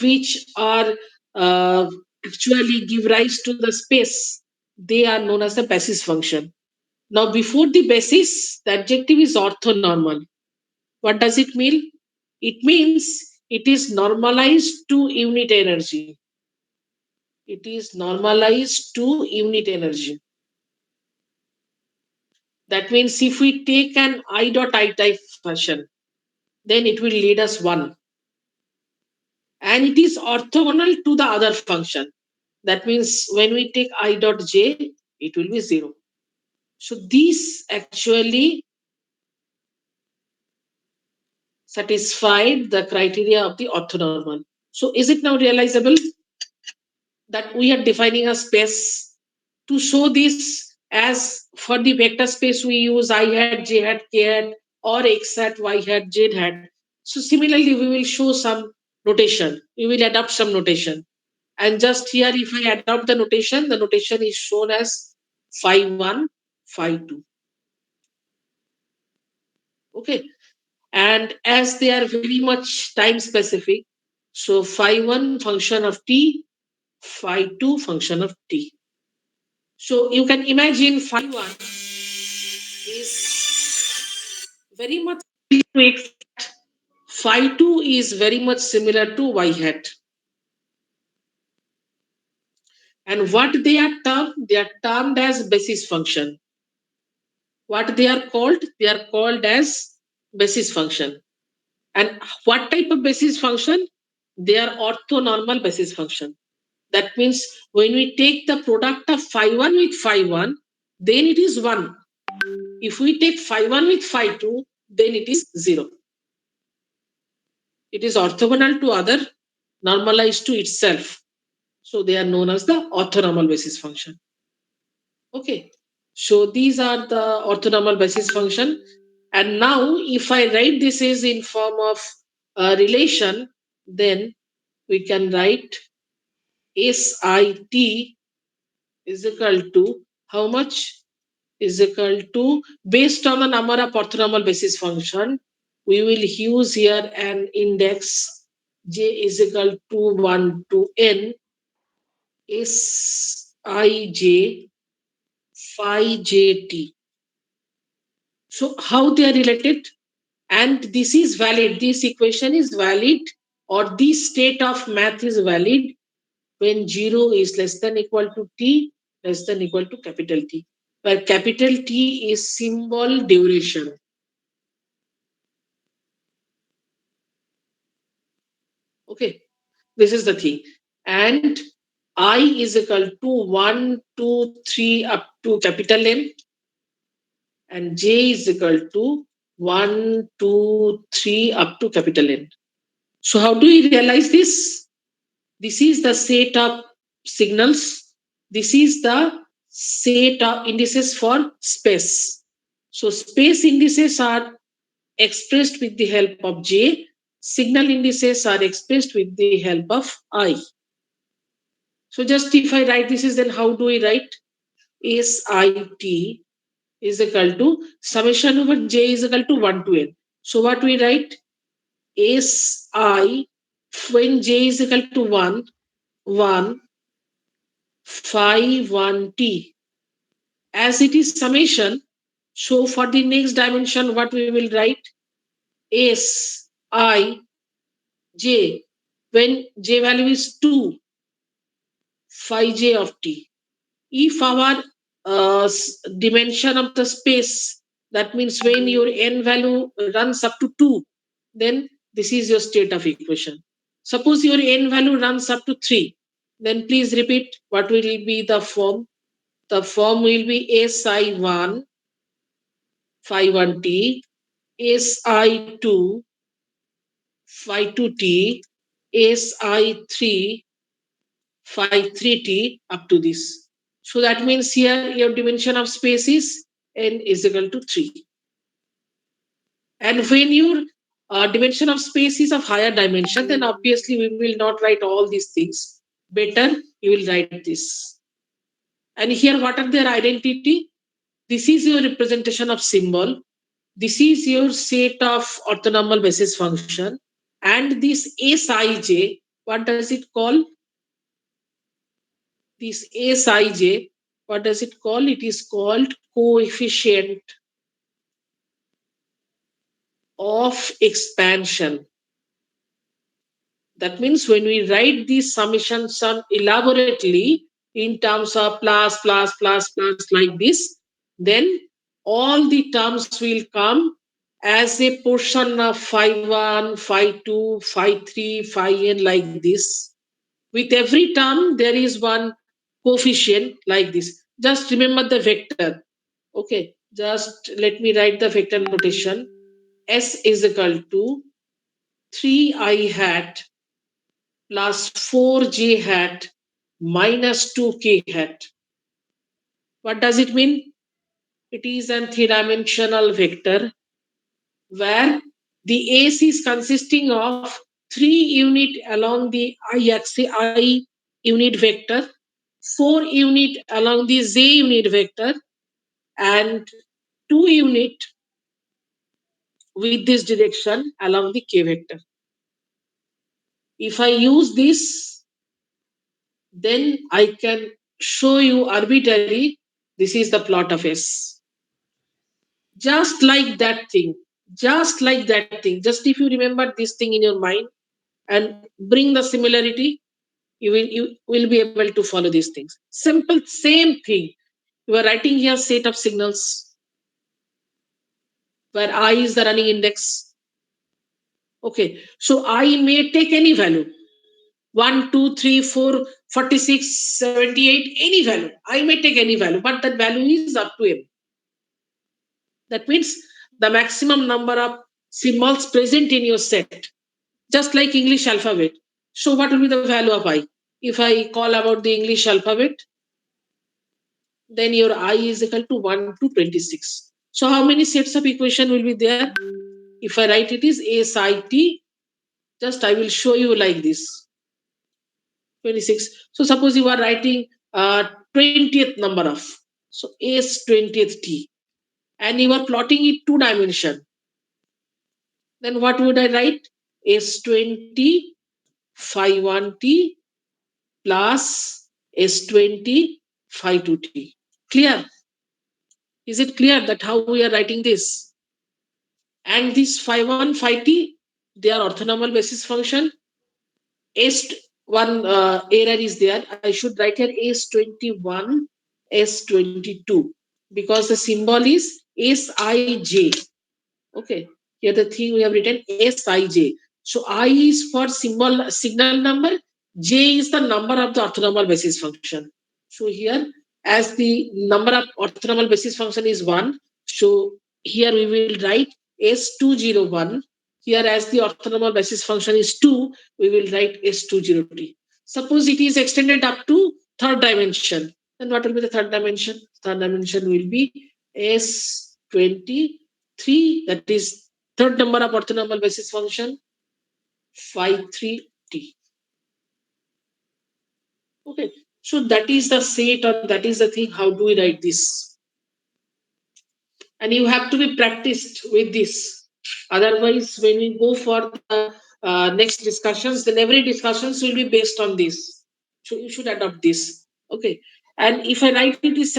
which are actually give rise to the space, they are known as the basis function. Now, before the basis, the adjective is orthonormal. What does it mean? It means it is normalized to unit energy. It is normalized to unit energy. That means if we take an I dot I type function, then it will lead us 1. And it is orthogonal to the other function. That means when we take I dot j, it will be 0. So these actually satisfied the criteria of the orthonormal. So is it now realizable that we are defining a space to show this? As for the vector space we use I hat, j hat, k hat, or x hat, y hat, z hat. So similarly we will show some notation, we will adopt some notation. And just here if I adopt the notation is shown as phi 1, phi 2. Okay. And as they are very much time specific, so phi 1 function of t, phi 2 function of t. So you can imagine phi 1 is very much to x, phi 2 is very much similar to y hat. And what they are termed as basis function. What they are called? They are called as basis function. And what type of basis function? They are orthonormal basis function. That means when we take the product of phi 1 with phi 1, then it is 1. If we take phi 1 with phi 2, then it is 0. It is orthogonal to other, normalized to itself. So they are known as the orthonormal basis function. Okay. So these are the orthonormal basis function. And now if I write this is in form of a relation, then we can write SIT is equal to how much? Is equal to, based on the number of orthonormal basis function, we will use here an index j is equal to 1 to n Sij phi jt. So how they are related? And this is valid, this equation is valid, or this state of math is valid when 0 is less than equal to t, less than equal to capital T, where capital T is symbol duration. Okay, this is the thing. And I is equal to 1, 2, 3 up to capital N, and j is equal to 1, 2, 3 up to capital N. So how do we realize this? This is the set of signals. This is the set of indices for space. So space indices are expressed with the help of J. Signal indices are expressed with the help of I. So just if I write this is, then how do we write? SIT is equal to summation over J is equal to 1 to N. So what we write? SI when J is equal to 1, 1 phi 1t. As it is summation, so for the next dimension, what we will write? S I j. When j value is 2, phi j of t. If our dimension of the space, that means when your n value runs up to 2, then this is your state of equation. Suppose your n value runs up to 3, then please repeat what will be the form. The form will be Si1 phi 1t, Si2 phi 2t, Si3 phi 3t up to this. So that means here your dimension of space is n is equal to 3. And when your dimension of space is of higher dimension, then obviously we will not write all these things. Better you will write this. And here what are their identity? This is your representation of symbol. This is your set of orthonormal basis function. And this Sij, what does it call? This Sij, what does it call? It is called coefficient of expansion. That means when we write these summation sum elaborately in terms of plus, plus, plus, plus like this, then all the terms will come as a portion of phi 1, phi 2, phi 3, phi n like this. With every term, there is one coefficient like this. Just remember the vector. Okay, just let me write the vector notation. S is equal to 3I hat plus 4j hat minus 2k hat. What does it mean? It is an three-dimensional vector where the AC is consisting of 3 unit along the I-axis I unit vector, 4 unit along the Z unit vector, and 2 unit with this direction along the K vector. If I use this, then I can show you arbitrary, this is the plot of S. Just like that thing, just like that thing. Just if you remember this thing in your mind and bring the similarity, you will be able to follow these things. Simple, same thing. You are writing here set of signals where I is the running index. Okay, so I may take any value 1, 2, 3, 4, 46, 78, any value. I may take any value, but that value is up to m. That means the maximum number of symbols present in your set, just like English alphabet. So what will be the value of I? If I call about the English alphabet, then your I is equal to 1 to 26. So how many sets of equation will be there? If I write it is SIT, just I will show you like this. 26. So suppose you are writing 20th number of, so S 20th T, and you are plotting it 2 dimension. Then what would I write? S20 phi 1T plus S20 phi 2T. Clear? Is it clear that how we are writing this? And this phi 1, phi T, they are orthonormal basis function. S1 error is there. I should write here S21, S22 because the symbol is Sij. Okay, here the thing we have written Sij. So I is for signal number, J is the number of the orthonormal basis function. So here, as the number of orthonormal basis function is 1, so here we will write S201. Here, as the orthonormal basis function is 2, we will write S20T. Suppose it is extended up to third dimension. Then what will be the third dimension? Third dimension will be S23, that is third number of orthonormal basis function, phi 3T. Okay, so that is the set, or that is the thing. How do we write this? And you have to be practiced with this. Otherwise, when we go for the next discussions, then every discussions will be based on this. So you should adopt this. Okay, and if I write it is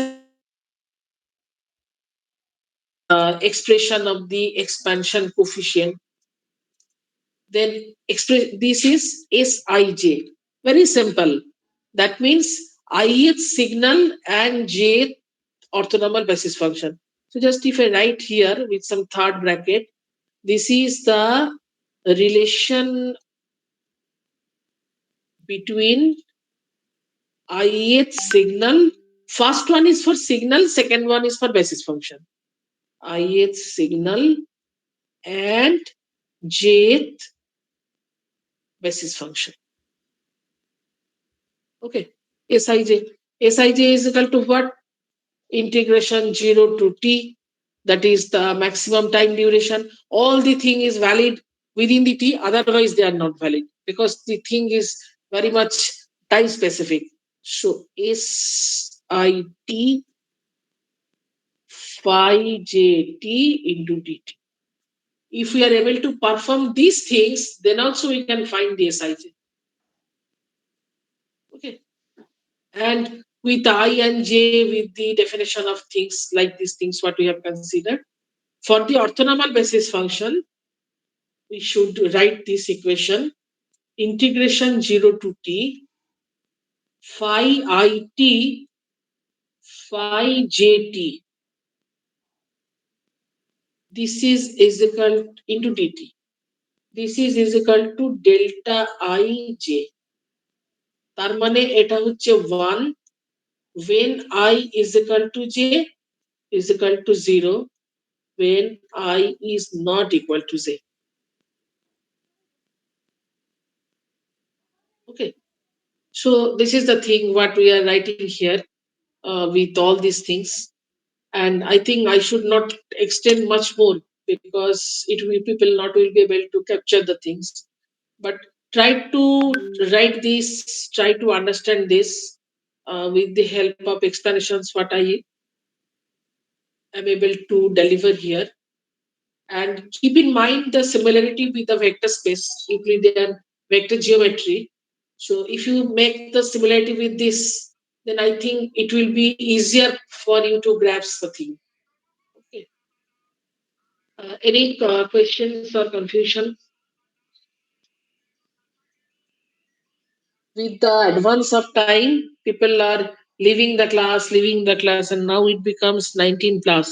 expression of the expansion coefficient, then this is Sij. Very simple. That means ith signal and jth orthonormal basis function. So just if I write here with some third bracket, this is the relation between ith signal. First one is for signal, second one is for basis function. Ith signal and jth basis function. Okay. Sij. Sij is equal to what? Integration 0 to t, that is the maximum time duration. All the thing is valid within the t, otherwise they are not valid because the thing is very much time specific. So SIT phi j t into dt. If we are able to perform these things, then also we can find the Sij. Okay. And with I and J, with the definition of things like these things, what we have considered. For the orthonormal basis function, we should write this equation integration 0 to t phi I t phi j t. This is equal into dt. This is equal to delta I j. তার মানে এটা হচ্ছে 1 when I is equal to j is equal to 0 when I is not equal to j. Okay, so this is the thing what we are writing here with all these things, and I think I should not extend much more because it will people not will be able to capture the things, but try to write this, try to understand this with the help of explanations what I am able to deliver here, and keep in mind the similarity with the vector space, Euclidean vector geometry. So if you make the similarity with this, then I think it will be easier for you to grasp the thing. Okay. Any questions or confusion? With the advance of time, people are leaving the class, and now it becomes 19 plus.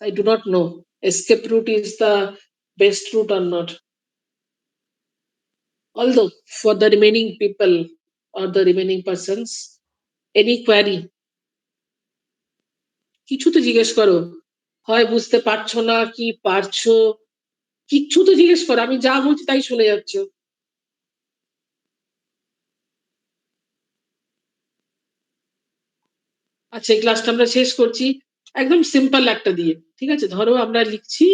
I do not know. Escape route is the best route or not. Although for the remaining people or the remaining persons, any query, কিছু তো জিজ্ঞেস করো, হয় বুঝতে পারছো না কি পারছো, কিচ্ছু তো জিজ্ঞেস করো, আমি যা বলছি তাই শুনে যাচ্ছ। আচ্ছা, এই ক্লাসটা আমরা শেষ করছি একদম সিম্পল একটা দিয়ে, ঠিক আছে? ধরো আমরা লিখছি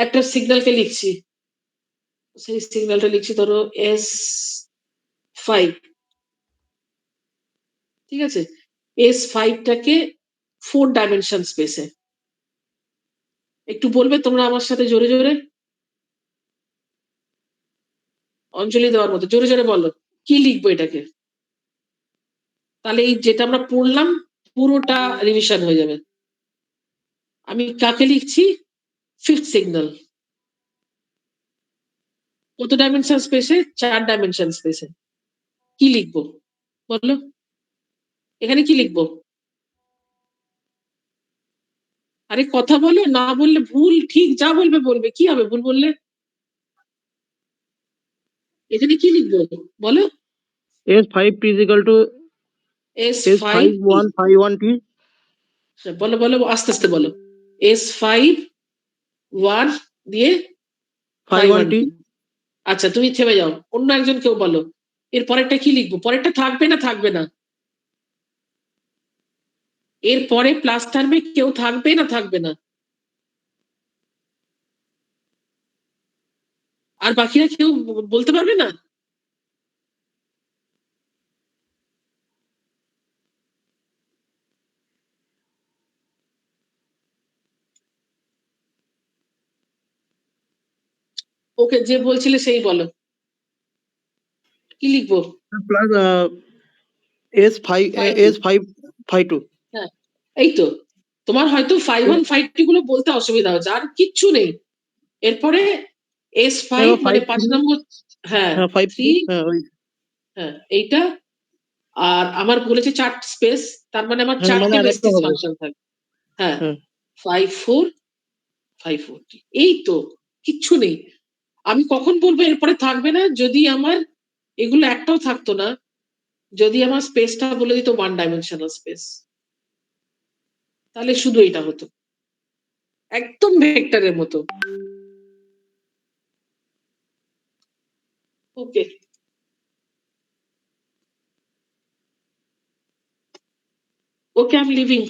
একটা সিগন্যালকে লিখছি, সেই সিগন্যালটা লিখছি ধরো S5, ঠিক আছে? S5টাকে 4 ডাইমেনশন স্পেসে, একটু বলবে তোমরা আমার সাথে জোরে জোরে, অঞ্জলি দেওয়ার মতো জোরে জোরে বলো কি লিখবো এটাকে, তাহলে এই যেটা আমরা পড়লাম পুরোটা রিভিশন হয়ে যাবে। আমি কাকে লিখছি? Fifth signal. কত ডাইমেনশন স্পেসে? 4 ডাইমেনশন স্পেসে। কি লিখবো বলো, এখানে কি লিখবো? আরে কথা বলো, না বললে ভুল ঠিক যা বলবে বলবে, কি হবে ভুল বললে? এখানে কি লিখবো বলো? S5T is equal to S5 S5151T. বলো বলো আস্তে আস্তে বলো। S51 দিয়ে 51T. আচ্ছা তুমি থেমে যাও, অন্য একজন কেউ বলো এর পরেরটা কি লিখবো, পরেরটা থাকবে না থাকবে না? এর পরে প্লাস টার্মে কেউ থাকবে না থাকবে না? আর বাকিরা কেউ বলতে পারবে না? ওকে, যে বলছিলে সেই বলো কি লিখবো? Plus S552. হ্যাঁ, এই তো তোমার হয়তো 5152 গুলো বলতে অসুবিধা হচ্ছে, আর কিচ্ছু নেই এরপরে। S5 মানে 5 নম্বর, হ্যাঁ 3, হ্যাঁ এইটা, আর আমার বলেছে 4 স্পেস, তার মানে আমার 4টে বেসিস ফাংশন থাকবে। হ্যাঁ 5454, এই তো কিচ্ছু নেই। আমি কখন বলবো এরপরে থাকবে না? যদি আমার এগুলো একটাও থাকতো না, যদি আমার স্পেসটা বলে দিত 1 ডাইমেনশনাল স্পেস, তাহলে শুধু এটা হতো, একদম ভেক্টরের মতো। ওকে, okay, I'm leaving.